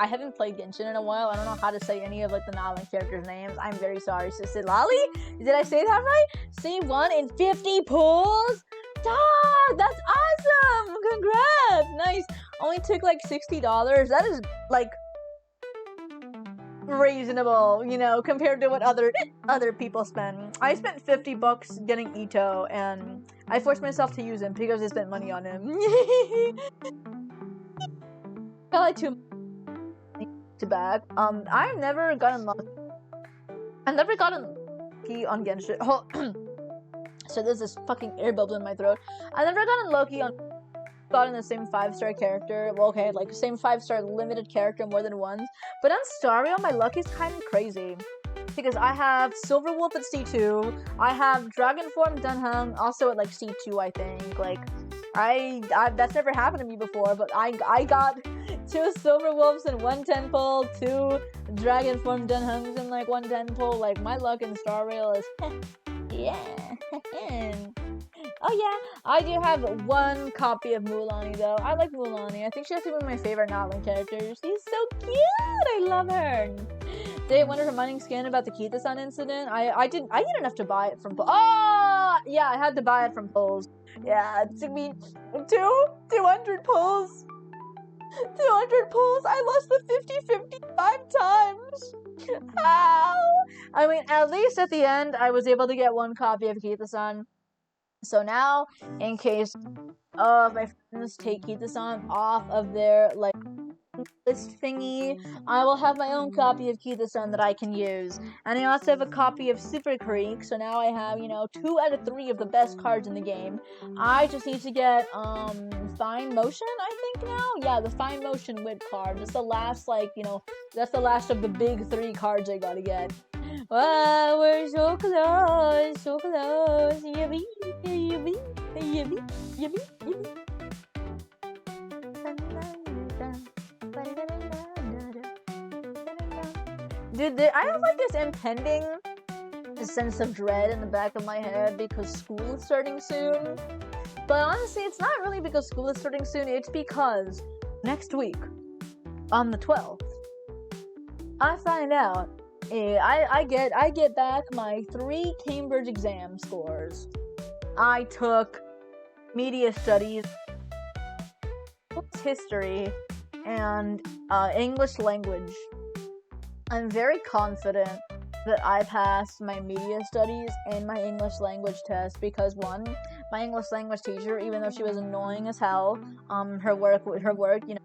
haven't played Genshin in a while. I don't know how to say any of like the Nalan characters' names. I'm very sorry. SCANOLii? Did I say that right? C1 in 50 pulls? That's awesome! Congrats! Nice. Only took like $60. That is like reasonable, you know, compared to what other people spend. I spent $50 getting Ito, and I forced myself to use him because I spent money on him. Got like 2 to back. I've never gotten lucky on Genshin. So there's this fucking air bubble in my throat. I've never gotten lucky on the same 5-star character. Well, okay, like same 5-star limited character more than once. But on Stario, my luck is kind of crazy. Because I have Silver Wolf at C2, I have Dragon Form Dunhung also at like C2, I think. Like, I that's never happened to me before, but I got 2 Silver Wolves in 1 10 pull, 2 Dragon Form Dunhungs in like 1 10 pull. Like, my luck in Star Rail is yeah. Oh yeah, I do have 1 copy of Mulaney though. I like Mulaney. I think she's actually one of my favorite Nalan characters. She's so cute. I love her. Did I wonder reminding Scan about the Kita-san incident? I did enough to buy it from Oh yeah, I had to buy it from polls. Yeah, it took me 200 pulls. 200 pulls. I lost the 50-55 times. How? I mean, at least at the end, I was able to get 1 copy of Kita-san. So now, in case my friends take Kita-san off of their, like, list thingy, I will have my own copy of Kita-san that I can use. And I also have a copy of Super Creek, so now I have, you know, 2 out of 3 of the best cards in the game. I just need to get, Fine Motion, I think now? Yeah, the Fine Motion Wit card. That's the last, like, you know, that's the last of the big 3 cards I gotta get. Wow, we're so close, yippee, yippee, yippee, yippee, yippee. Dude, I have like this impending sense of dread in the back of my head because school is starting soon. But honestly, it's not really because school is starting soon, it's because next week, on the 12th, I find out I get back my 3 Cambridge exam scores. I took media studies, history, and English language. I'm very confident that I passed my media studies and my English language test because one, my English language teacher, even though she was annoying as hell, her work, you know,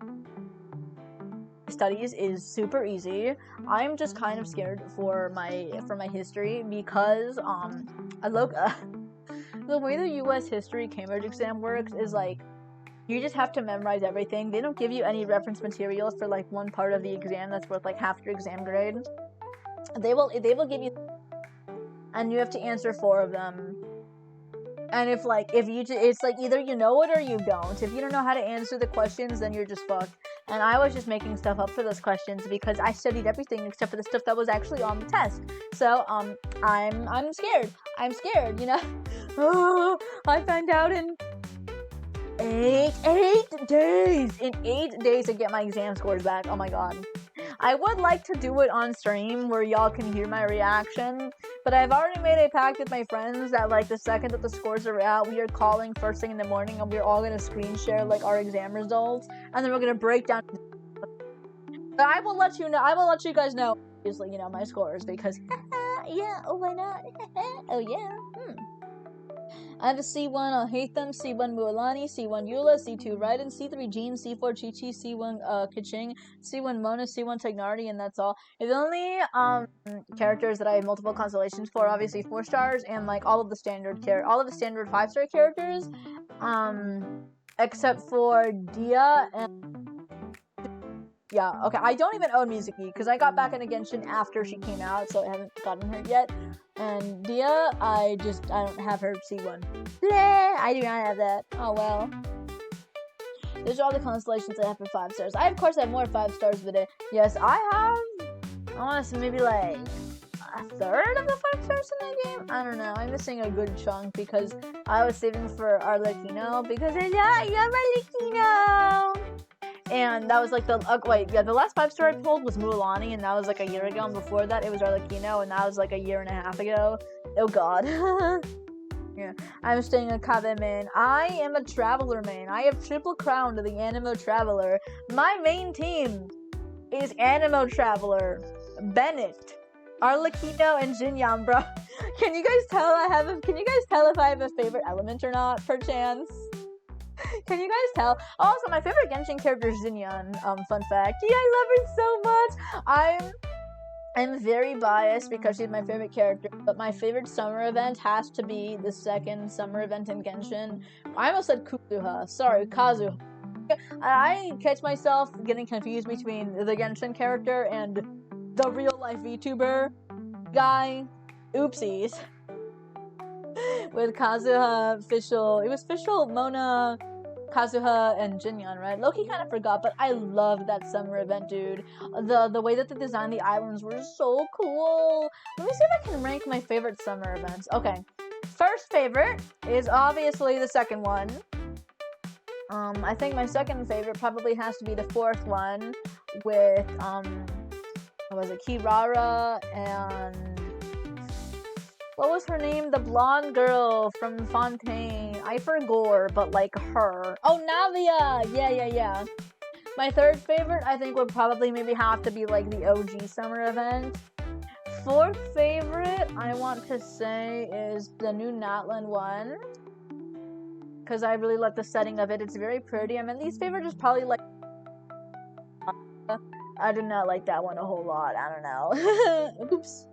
studies is super easy. I'm just kind of scared for my history because I look the way the U.S. history Cambridge exam works is like you just have to memorize everything. They don't give you any reference materials for like one part of the exam that's worth like half your exam grade. They will give you, and you have to answer 4 of them. And it's like either you know it or you don't. If you don't know how to answer the questions, then you're just fucked. And I was just making stuff up for those questions because I studied everything except for the stuff that was actually on the test. So I'm scared. I'm scared. You know. Oh, I found out in 8 days. In 8 days to get my exam scores back. Oh my god. I would like to do it on stream where y'all can hear my reaction, but I've already made a pact with my friends that like the second that the scores are out, we are calling first thing in the morning and we're all gonna screen share like our exam results, and then we're gonna break down. But I will let you know. I will let you guys know, obviously, you know, my scores because yeah. Oh, why not? Oh yeah. I have a C1 Hatham, C1 Mualani, C1 Eula, C2 Raiden, C3 Jean, C4 Chi-Chi, C1 Kiching, C1 Mona, C1 Tegnardi, and that's all. The only characters that I have multiple constellations for, obviously 4 stars, and like all of the standard 5-star characters, except for Dia and yeah, okay, I don't even own Mizuki, because I got back into Genshin after she came out, so I haven't gotten her yet. And Dia, I don't have her C1. Bleh, I do not have that. Oh well. Those are all the constellations I have for 5 stars. I, of course, have more 5 stars today. Yes, I want to say maybe like a third of the 5 stars in that game? I don't know. I'm missing a good chunk because I was saving for Arlecchino because I love Arlecchino! And that was like the the last 5-star I pulled was Mualani, and that was like a year ago, and before that it was Arlecchino, and that was like a year and a half ago. Oh god. Yeah, I'm staying a Kave main. I am a Traveler main. I have triple crown to the Animo Traveler. My main team is Animo Traveler, Bennett, Arlecchino, and Jinyan, bro. Can you guys tell if I have a favorite element or not, perchance? Can you guys tell? Also, my favorite Genshin character is Xinyan. Fun fact. Yeah, I love her so much. I'm very biased because she's my favorite character, but my favorite summer event has to be the second summer event in Genshin. I almost said Kazuha. Sorry, Kazuha. I catch myself getting confused between the Genshin character and the real-life VTuber guy. Oopsies. With Kazuha, Fischl. It was Fischl, Mona, Kazuha, and Jinyan, right? Loki kind of forgot, but I loved that summer event, dude. The way that they designed the islands were so cool. Let me see if I can rank my favorite summer events. Okay. First favorite is obviously the second one. I think my second favorite probably has to be the 4th one with, what was it? Kirara and... what was her name? The blonde girl from Fontaine. I forgot, but like her. Oh, Navia! Yeah. My third favorite, I think, would probably maybe have to be like the OG summer event. 4th favorite, I want to say, is the new Natlan one. Because I really like the setting of it. It's very pretty. I mean, least favorite is probably like... I did not like that one a whole lot. I don't know. Oops.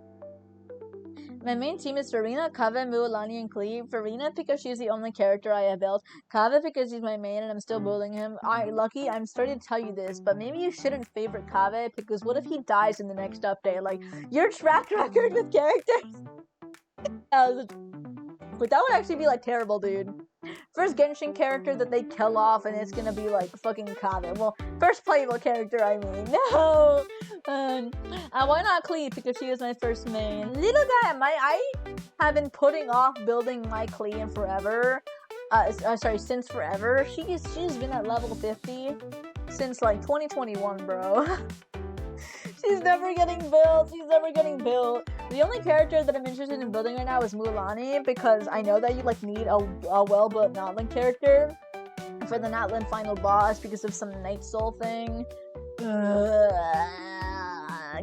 My main team is Farina, Kave, Mualani, and Klee. Farina because she's the only character I have built. Kave because he's my main and I'm still building him. Lucky, I'm starting to tell you this, but maybe you shouldn't favorite Kave because what if he dies in the next update? Like, your track record with characters? Like, that would actually be like terrible, dude. First Genshin character that they kill off and it's gonna be like fucking Kave. Well, first playable character, I mean. No! Why not Klee? Because she was my first main. Little guy, I have been putting off building my Klee in forever. Since forever. She's been at level 50 since like 2021, bro. She's never getting built. The only character that I'm interested in building right now is Mulan, because I know that you like need a well-built Notland character for the Notland final boss because of some Night Soul thing.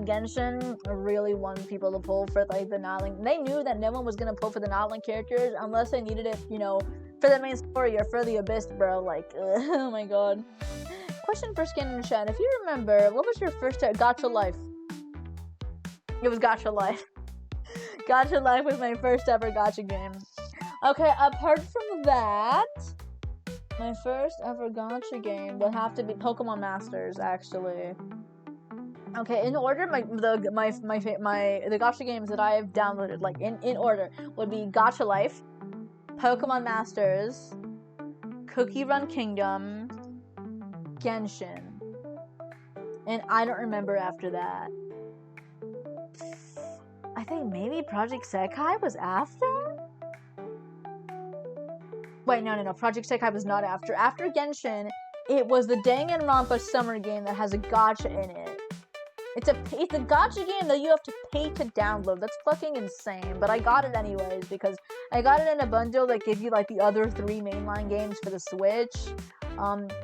Genshin, I really want people to pull for like the Notland. They knew that no one was gonna pull for the Notland characters unless they needed it, you know, for the main story or for the Abyss, bro. Like, oh my god. Question for Skin and Shen. If you remember, what was your first Gacha Life? It was Gacha Life. Gacha Life was my first ever gacha game. Okay, apart from that, my first ever gacha game would have to be Pokemon Masters, actually. Okay, in order, the gacha games that I have downloaded, like in order, would be Gacha Life, Pokemon Masters, Cookie Run Kingdom, Genshin, and I don't remember after that. I think maybe Project Sekai was after? Wait, no. Project Sekai was not after. After Genshin, it was the Danganronpa summer game that has a gacha in it. It's a gacha game that you have to pay to download. That's fucking insane. But I got it anyways because I got it in a bundle that gave you like the other 3 mainline games for the Switch.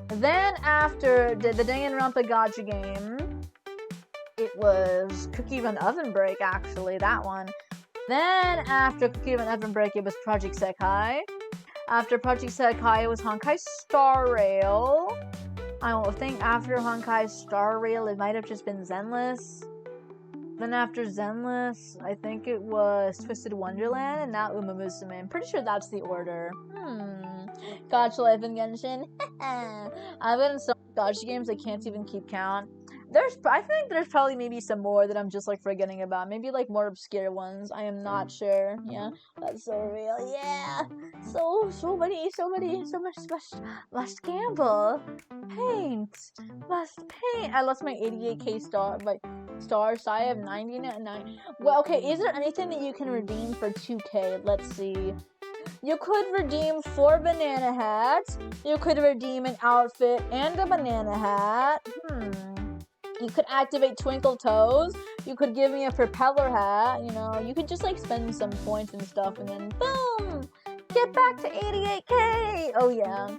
Then after the Danganronpa gacha game, it was Cookie Run Oven Break, actually, that one. Then after Cookie Run Oven Break, it was Project Sekai. After Project Sekai, it was Honkai Star Rail. I think after Honkai Star Rail, it might have just been Zenless. Then after Zenless, I think it was Twisted Wonderland and now Uma Musume. I'm pretty sure that's the order. Gacha Life and Genshin. I've been in so many gacha games I can't even keep count. I think there's probably maybe some more that I'm just like forgetting about. Maybe like more obscure ones. I am not sure. Yeah, that's so real. Yeah, so much gamble. Paint. Must paint. I lost my 88k stars, so I have 99. Well, okay. Is there anything that you can redeem for 2k? Let's see. You could redeem 4 banana hats. You could redeem an outfit and a banana hat. You could activate Twinkle Toes. You could give me a propeller hat. You know, you could just like spend some points and stuff, and then boom, get back to 88k. Oh yeah,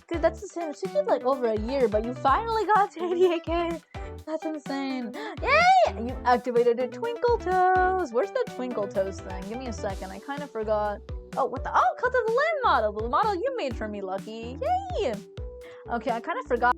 dude, that's the same. It took you like over a year, but you finally got to 88k. That's insane. Yay! You activated a Twinkle Toes. Where's the Twinkle Toes thing? Give me a second. I kind of forgot. Oh, what the? Oh, cut to the land model. The model you made for me, Lucky. Yay! Okay, I kind of forgot.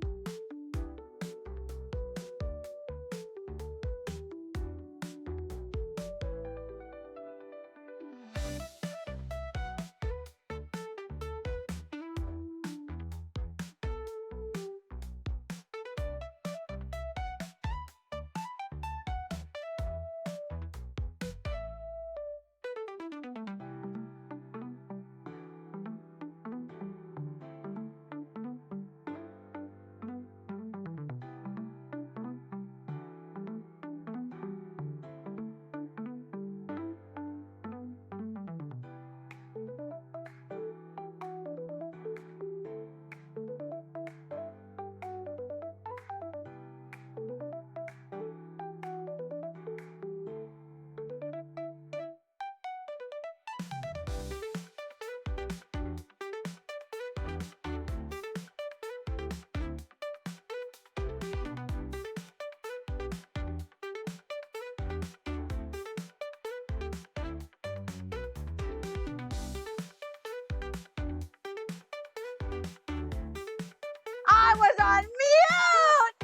I was on mute!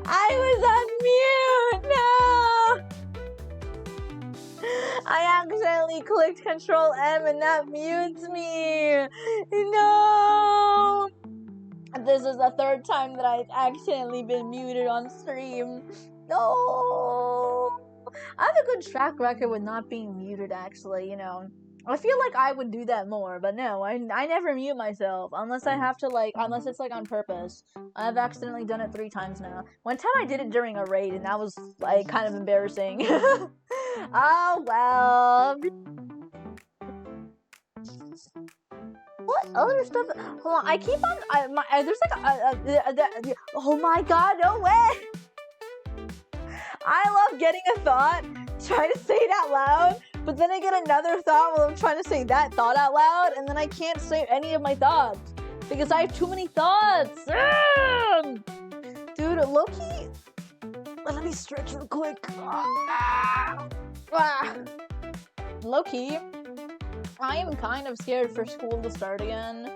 I was on mute! No! I accidentally clicked Control M and that mutes me! No! This is the 3rd time that I've accidentally been muted on stream. No! I have a good track record with not being muted, actually, you know. I feel like I would do that more, but no, I never mute myself unless I have to, like, unless it's like on purpose. I've accidentally done it 3 times now. One time I did it during a raid, and that was like kind of embarrassing. Oh well. What other stuff? Hold on, I keep on. There's like oh my god, no way. I love getting a thought, trying to say it out loud, but then I get another thought while I'm trying to say that thought out loud, and then I can't say any of my thoughts because I have too many thoughts. Dude, low-key, let me stretch real quick. Low-key, I am kind of scared for school to start again.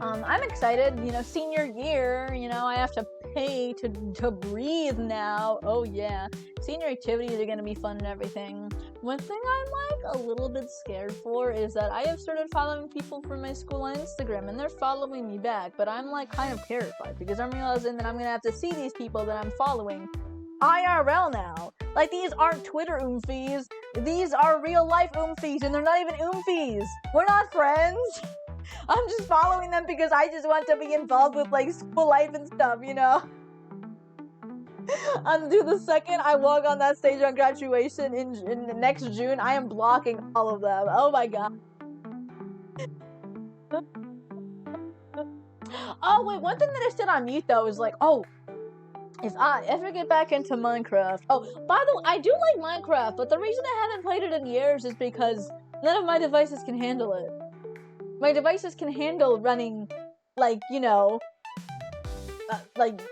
I'm excited, you know, senior year, you know, I have to pay to breathe now. Oh yeah, senior activities are gonna be fun and everything. One thing I'm like a little bit scared for is that I have started following people from my school on Instagram and they're following me back, but I'm like kind of terrified because I'm realizing that I'm gonna have to see these people that I'm following IRL now. Like, these aren't Twitter oomfies, these are real life oomfies, and they're not even oomfies. We're not friends. I'm just following them because I just want to be involved with like school life and stuff, you know? Dude, the second I walk on that stage on graduation in the next June, I am blocking all of them. Oh my god. Oh wait, one thing that I said on mute though is like, oh, if I ever get back into Minecraft. Oh, by the way, I do like Minecraft, but the reason I haven't played it in years is because none of my devices can handle it. My devices can handle running, like, you know, like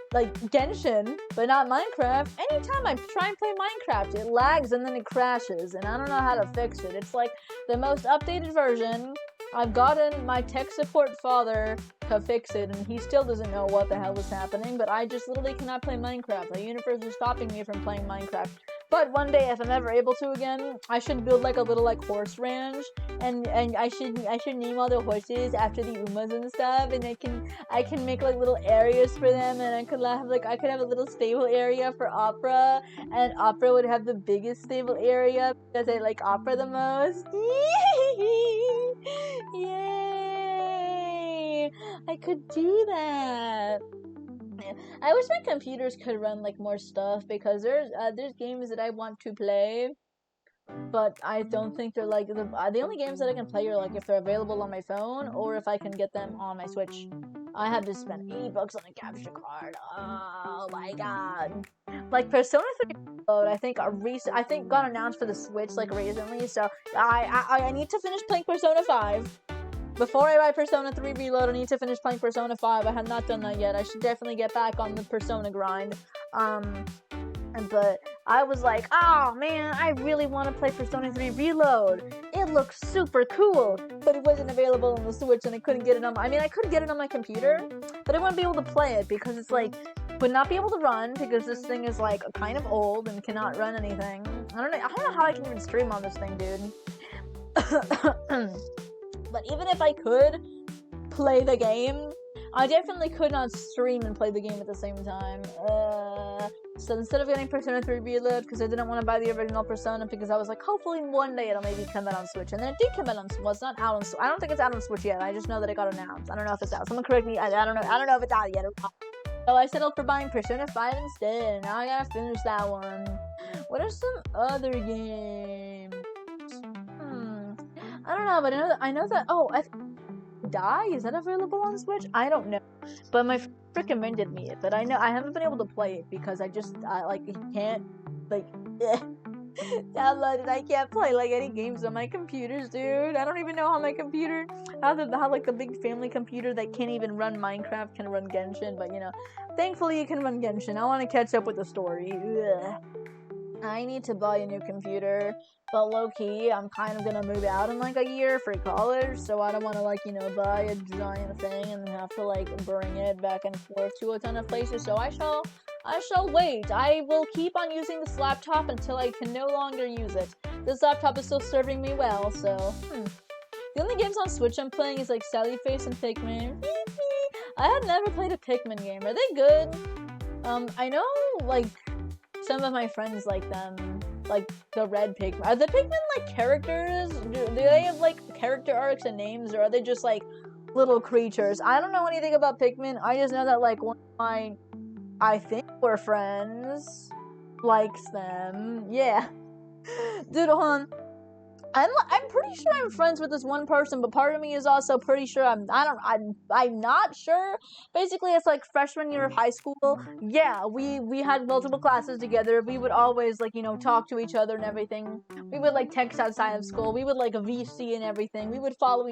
Genshin, but not Minecraft. Anytime I try and play Minecraft, it lags and then it crashes, and I don't know how to fix it. It's like the most updated version. I've gotten my tech support father to fix it, and he still doesn't know what the hell is happening, but I just literally cannot play Minecraft. The universe is stopping me from playing Minecraft. But one day, if I'm ever able to again, I should build like a little like horse ranch, and I should name all the horses after the Umas and stuff, and I can make like little areas for them, and I could have a little stable area for Opera, and Opera would have the biggest stable area because I like Opera the most. Yay! I could do that. I wish my computers could run like more stuff because there's games that I want to play, but I don't think they're like the only games that I can play are like if they're available on my phone or if I can get them on my Switch. I had to spend $80 on a capture card. Oh my god! Like Persona 3 Reload, I think got announced for the Switch like recently, so I need to finish playing Persona 5. Before I buy Persona 3 Reload, I need to finish playing Persona 5. I have not done that yet. I should definitely get back on the Persona grind. But I was like, oh man, I really want to play Persona 3 Reload. It looks super cool, but it wasn't available on the Switch and I couldn't get it on I could get it on my computer, but I wouldn't be able to play it because it's like, would not be able to run because this thing is like kind of old and cannot run anything. I don't know how I can even stream on this thing, dude. But even if I could play the game, I definitely could not stream and play the game at the same time. So instead of getting Persona 3 Reload, because I didn't want to buy the original Persona, because I was like, hopefully one day it'll maybe come out on Switch. And then it did come out on Switch. Well, it's not out on Switch. I don't think it's out on Switch yet. I just know that it got announced. I don't know if it's out. Someone correct me. I don't know if it's out yet or not. So I settled for buying Persona 5 instead, and now I gotta finish that one. What are some other games? I don't know, but I know that, Die? Is that available on Switch? I don't know. But my friend recommended me it, but I haven't been able to play it because I can't, download it. I can't play, any games on my computers, dude. I don't even know how my computer, how the big family computer that can't even run Minecraft can run Genshin, but, thankfully it can run Genshin. I want to catch up with the story. Ugh. I need to buy a new computer, but low-key, I'm kind of gonna move out in, a year for college, so I don't want to, buy a giant thing and have to, bring it back and forth to a ton of places, so I shall wait. I will keep on using this laptop until I can no longer use it. This laptop is still serving me well, so, The only games on Switch I'm playing is, Sally Face and Pikmin. I had never played a Pikmin game. Are they good? I know, some of my friends like them, the red Pikmin. Are the Pikmin, characters? Do they have, character arcs and names, or are they just, little creatures? I don't know anything about Pikmin. I just know that, one of my, I think we're friends, likes them. Yeah. Dude, hold on. I'm pretty sure I'm friends with this one person, but part of me is also pretty sure I'm not sure. Basically, it's like freshman year of high school. Yeah, we had multiple classes together. We would always like, talk to each other and everything. We would like text outside of school. We would like a VC and everything. We would follow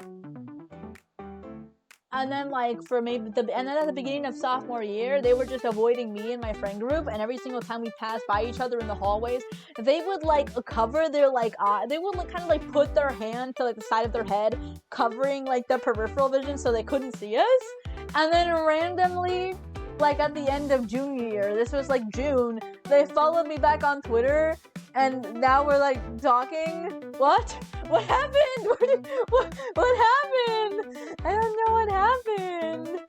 and then like for maybe and then at the beginning of sophomore year, they were just avoiding me and my friend group. And every single time we passed by each other in the hallways, they would like cover their like they would like kind of like put their hand to like the side of their head, covering like their peripheral vision so they couldn't see us. And then randomly, like at the end of junior year, this was like June, they followed me back on Twitter. And now we're like talking. What? What happened? What happened? I don't know what happened.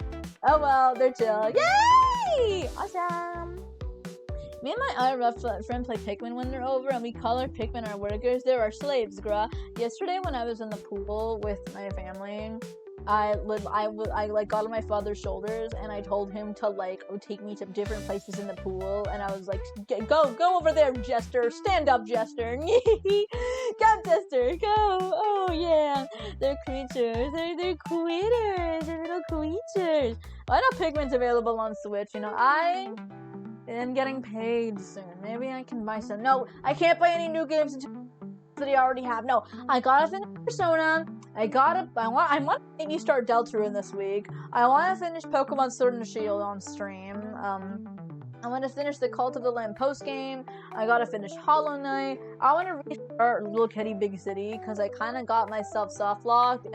Oh well, they're chill. Yay! Awesome. Me and my other friend play Pikmin when they're over, and we call our Pikmin our workers. They're our slaves, bruh. Yesterday when I was in the pool with my family, I like got on my father's shoulders and I told him to like take me to different places in the pool, and I was like, go over there, Jester, stand up, Jester. Go, Jester, go. Oh yeah, they're creatures, they're quitters, they're little creatures. I know Pikmin's available on Switch. I am getting paid soon. Maybe I can buy some. No, I can't buy any new games that I already have. No, I gotta finish Persona. I want to maybe start Deltarune this week. I want to finish Pokemon Sword and Shield on stream. I want to finish the Cult of the Lamb post game. I gotta finish Hollow Knight. I want to restart Little Kitty Big City because I kind of got myself soft locked.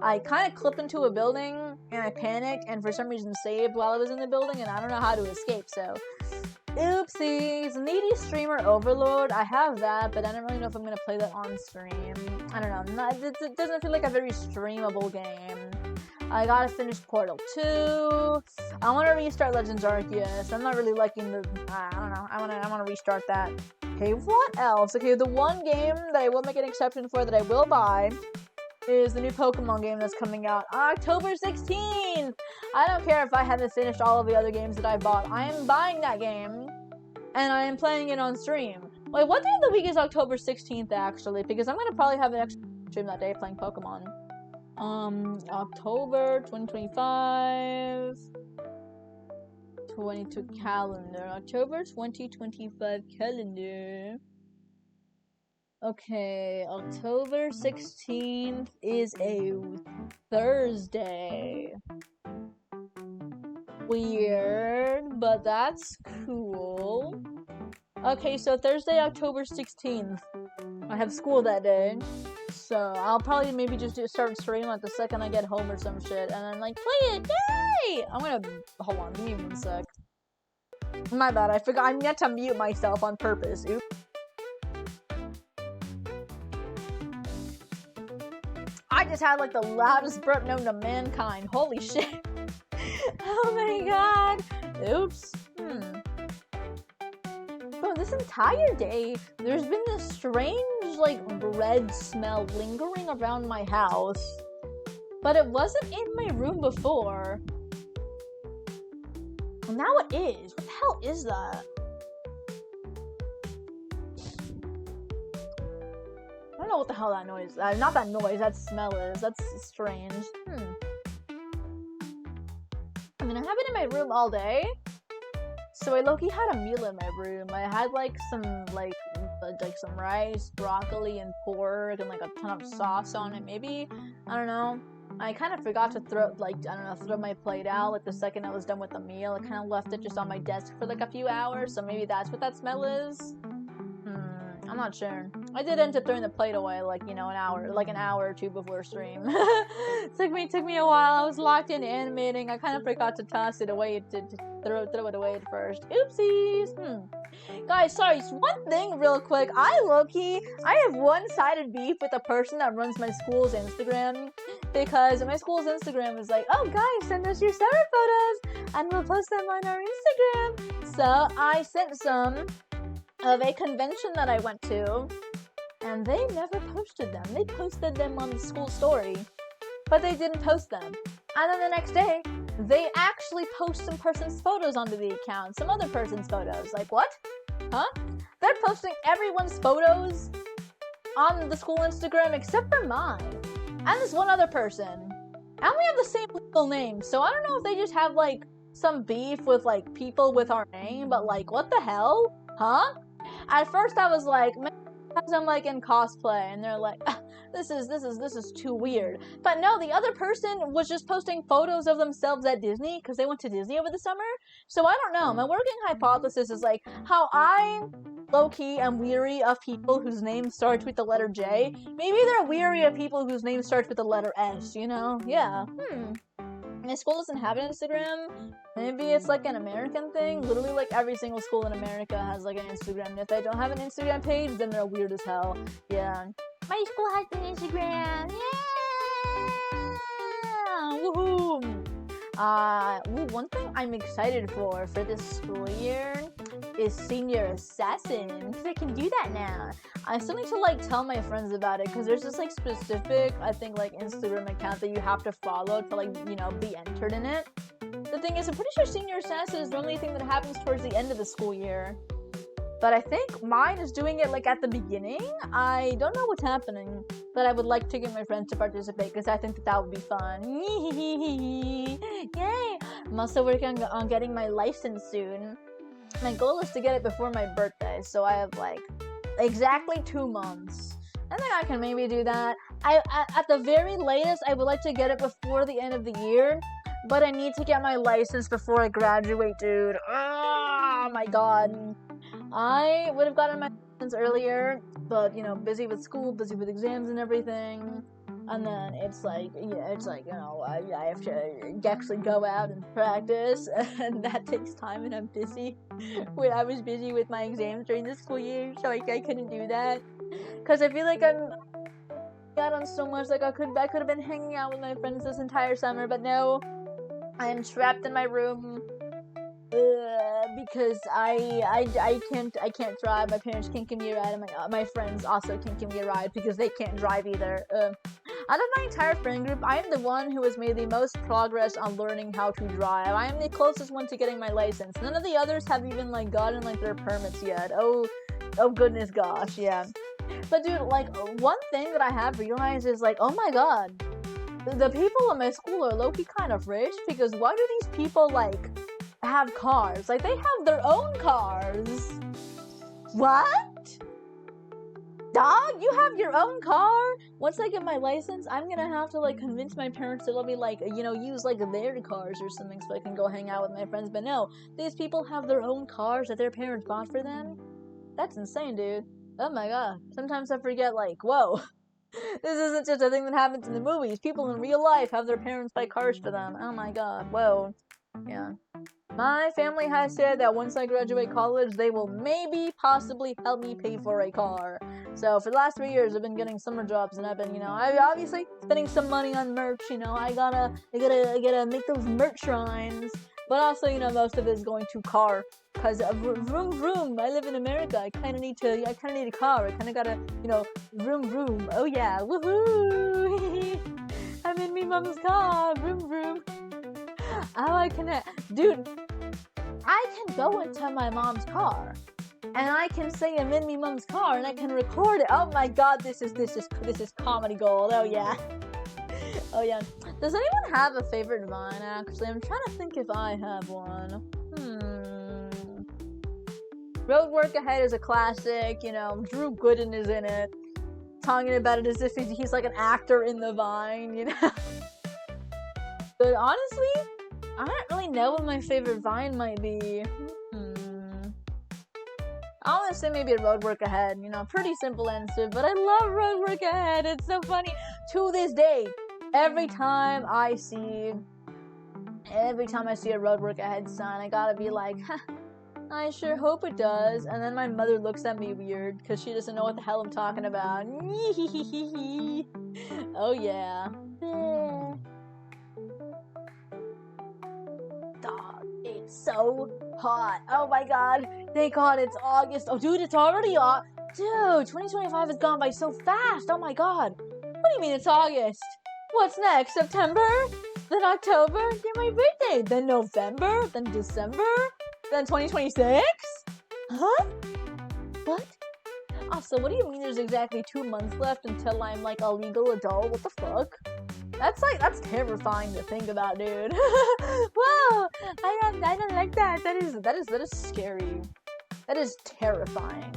I kind of clipped into a building and I panicked and for some reason saved while I was in the building, and I don't know how to escape. So. Oopsies. Needy Streamer Overload. I have that, but I don't really know if I'm gonna play that on stream. I don't know. It doesn't feel like a very streamable game. I gotta finish Portal 2. I want to restart Legends Arceus. I'm not really liking the. I don't know. I want to restart that. Okay, what else? Okay, the one game that I will make an exception for that I will buy is the new Pokemon game that's coming out October 16th. I don't care if I haven't finished all of the other games that I bought. I am buying that game, and I am playing it on stream. Wait, what day of the week is October 16th, actually? Because I'm going to probably have an extra stream that day playing Pokemon. October 2025... 22 calendar. October 2025 calendar. Okay, October 16th is a Thursday. Weird, but that's cool. Okay, so Thursday, October 16th. I have school that day. So I'll probably maybe just start streaming like the second I get home or some shit. And then like, play it! Yay! I'm gonna... Hold on, give me 1 sec. My bad, I forgot. I meant to mute myself on purpose. Oops. I just had like the loudest burp known to mankind. Holy shit. Oh my god. Oops. Bro, this entire day, there's been this strange, like, red smell lingering around my house. But it wasn't in my room before. And now it is. What the hell is that? I don't know what the hell that noise, not that noise, that smell is. That's strange. I mean, I have it in my room all day. So I low-key had a meal in my room. I had like some rice, broccoli, and pork, and like a ton of sauce on it. Maybe, I don't know. I kind of forgot to throw my plate out like the second I was done with the meal. I kind of left it just on my desk for like a few hours. So maybe that's what that smell is. I'm not sure. I did end up throwing the plate away like, an hour or two before stream. took me a while. I was locked in animating. I kind of forgot to toss it away, to throw it away at first. Oopsies. Guys, sorry, one thing real quick. I have one-sided beef with the person that runs my school's Instagram, because my school's Instagram is like, oh guys, send us your summer photos and we'll post them on our Instagram. So I sent some of a convention that I went to, and they never posted them. They posted them on the school story, but they didn't post them. And then the next day, they actually post some person's photos onto the account, some other person's photos. Like, what? Huh? They're posting everyone's photos on the school Instagram except for mine and this one other person. And we have the same legal name, so I don't know if they just have like some beef with like people with our name, but like what the hell? Huh? At first I was like, because I'm like in cosplay, and they're like, this is too weird. But no, the other person was just posting photos of themselves at Disney because they went to Disney over the summer. So I don't know. My working hypothesis is like how I low-key am weary of people whose name starts with the letter J. Maybe they're weary of people whose name starts with the letter S, you know? Yeah. My school doesn't have an Instagram. Maybe it's like an American thing. Literally, like every single school in America has like an Instagram. And if they don't have an Instagram page, then they're weird as hell. Yeah. My school has an Instagram. Yeah! Woohoo! One thing I'm excited for this school year is Senior Assassin, because I can do that now. I still need to like tell my friends about it, because there's this like specific, I think, like Instagram account that you have to follow to like, you know, be entered in it. The thing is, I'm pretty sure Senior Assassin is the only thing that happens towards the end of the school year. But I think mine is doing it like at the beginning. I don't know what's happening, but I would like to get my friends to participate because I think that would be fun. Yay! I'm also working on getting my license soon. My goal is to get it before my birthday, so I have like exactly 2 months. I think I can maybe do that. At the very latest, I would like to get it before the end of the year, but I need to get my license before I graduate, dude. Oh my god. I would have gotten my license earlier, but, you know, busy with school, busy with exams and everything. And then it's like, yeah, it's like, you know, I have to actually go out and practice, and that takes time, and I'm busy. I was busy with my exams during the school year, so I couldn't do that. Because I feel like I'm got on so much, like I could have been hanging out with my friends this entire summer, but no, I am trapped in my room. Because I can't drive. My parents can't give me a ride, and my friends also can't give me a ride because they can't drive either. Out of my entire friend group, I am the one who has made the most progress on learning how to drive. I am the closest one to getting my license. None of the others have even like gotten like their permits yet. Oh goodness gosh, yeah. But dude, like one thing that I have realized is like, oh my god, the people in my school are low-key kind of rich, because why do these people like have cars? Like, they have their own cars. What? Dog, you have your own car? Once I get my license, I'm gonna have to like convince my parents to let me like, you know, use like their cars or something so I can go hang out with my friends. But no, these people have their own cars that their parents bought for them. That's insane, dude. Oh my god. Sometimes I forget, like, whoa. This isn't just a thing that happens in the movies. People in real life have their parents buy cars for them. Oh my god. Whoa. Yeah. My family has said that once I graduate college, they will maybe, possibly help me pay for a car. So for the last 3 years, I've been getting summer jobs, and I've been, you know, I obviously spending some money on merch. You know, I gotta make those merch shrines. But also, you know, most of it is going to car, cause vroom vroom. I live in America. I kind of need a car. I kind of gotta, you know, vroom vroom. Oh yeah, woohoo! I'm in me mom's car. Vroom vroom. Oh, dude, I can go into my mom's car, and I can say I'm in me mom's car, and I can record it. Oh my god, this is comedy gold. Oh yeah. Oh yeah. Does anyone have a favorite Vine, actually? I'm trying to think if I have one. Road Work Ahead is a classic, you know, Drew Gooden is in it, talking about it as if he's like an actor in the Vine, you know? But honestly, I don't really know what my favorite Vine might be. I want to say maybe a Road Work Ahead, you know, pretty simple answer, but I love Road Work Ahead. It's so funny. To this day, every time I see a Road Work Ahead sign, I gotta be like, I sure hope it does. And then my mother looks at me weird because she doesn't know what the hell I'm talking about. Oh yeah. Dog, it's so hot. Oh my god. Thank god it's August. Oh dude, it's already Dude, 2025 has gone by so fast. Oh my god. What do you mean it's August? What's next? September? Then October? Then my birthday? Then November? Then December? Then 2026? Huh? What? Also, what do you mean there's exactly 2 months left until I'm like a legal adult? What the fuck? That's terrifying to think about, dude. Whoa, I don't like that. That is scary. That is terrifying.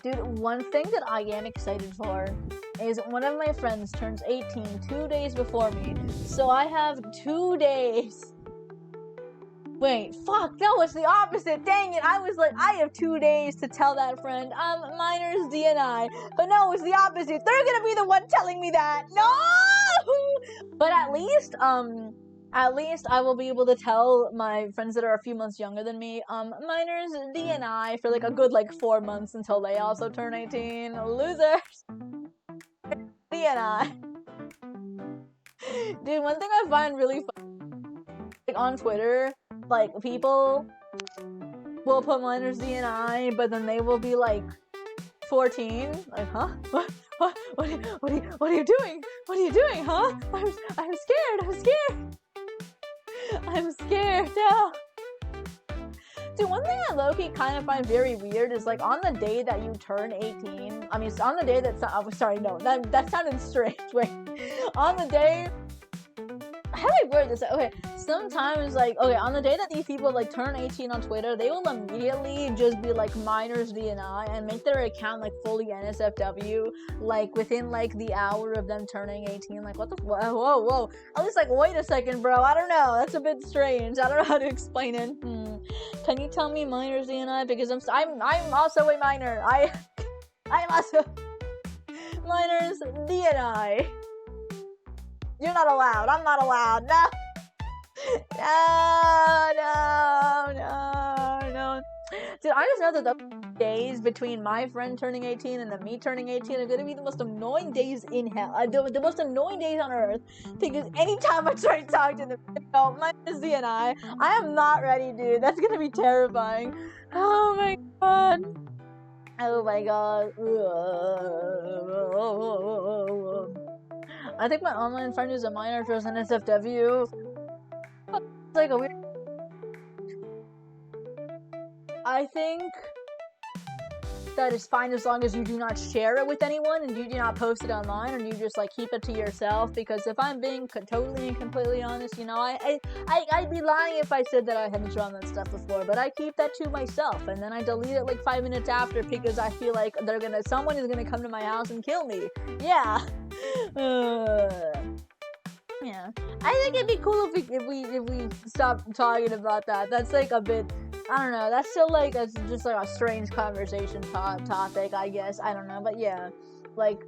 Dude, one thing that I am excited for is one of my friends turns 18 2 days before me. So I have 2 days. Wait, fuck, no, it's the opposite. Dang it, I was like, I have 2 days to tell that friend, minors DNI. But no, it's the opposite. They're gonna be the one telling me that. No! But at least I will be able to tell my friends that are a few months younger than me, minors DNI for like a good like 4 months until they also turn 18. Losers. DNI. Dude, one thing I find really fun, like on Twitter, like people will put minors DNI, but then they will be like 14. Like, huh? What are you doing? What are you doing, huh? I'm scared. I'm scared now. Dude, one thing I low-key kind of find very weird is like on the day that you turn 18. I mean, on the day that's oh, sorry, no, that sounded strange. Wait, on the day. How do I word this? Okay, sometimes like, okay, on the day that these people like turn 18 on Twitter, they will immediately just be like minors DNI and make their account like fully NSFW, like within like the hour of them turning 18. Like, what the whoa. I was like, wait a second, bro. I don't know. That's a bit strange. I don't know how to explain it. Can you tell me minors DNI? Because I'm also a minor. I'm also minors DNI. You're not allowed. I'm not allowed. No. No. Dude, I just know that the days between my friend turning 18 and then me turning 18 are gonna be the most annoying days in hell. The most annoying days on earth. Because anytime I try to talk to them, my Missy and I am not ready, dude. That's gonna be terrifying. Oh my god. Oh my god. I think my online friend is a minor for NSFW. It's like a weird. I think that is fine as long as you do not share it with anyone and you do not post it online and you just like keep it to yourself. Because if I'm being totally and completely honest, you know, I'd be lying if I said that I hadn't drawn that stuff before. But I keep that to myself and then I delete it like 5 minutes after because I feel like someone is gonna come to my house and kill me. Yeah. Yeah, I think it'd be cool if we stop talking about that. That's like a bit, I don't know. That's still like just like a strange conversation topic, I guess. I don't know, but yeah, like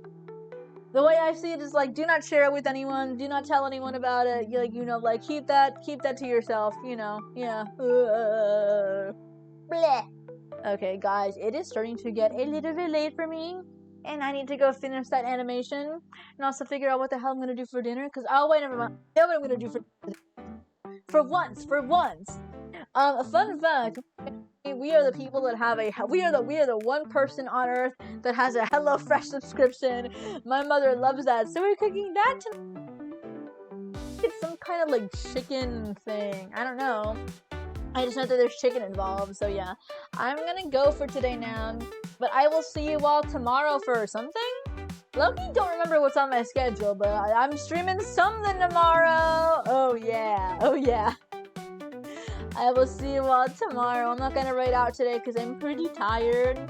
the way I see it is like, do not share it with anyone. Do not tell anyone about it. You like, you know, like keep that to yourself. You know, yeah. Bleh. Okay, guys, it is starting to get a little bit late for me. And I need to go finish that animation and also figure out what the hell I'm gonna do for dinner. Cause wait, never mind. I know what I'm gonna do for once. A fun fact: we are the people that have we are the one person on earth that has a HelloFresh subscription. My mother loves that, so we're cooking that tonight. It's some kind of like chicken thing. I don't know. I just know that there's chicken involved, so yeah. I'm gonna go for today now, but I will see you all tomorrow for something? Loki, don't remember what's on my schedule, but I'm streaming something tomorrow! Oh yeah. I will see you all tomorrow. I'm not gonna write out today because I'm pretty tired.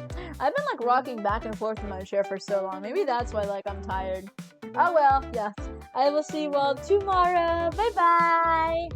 I've been like rocking back and forth in my chair for so long. Maybe that's why like I'm tired. Oh well, yeah. I will see you all tomorrow. Bye bye!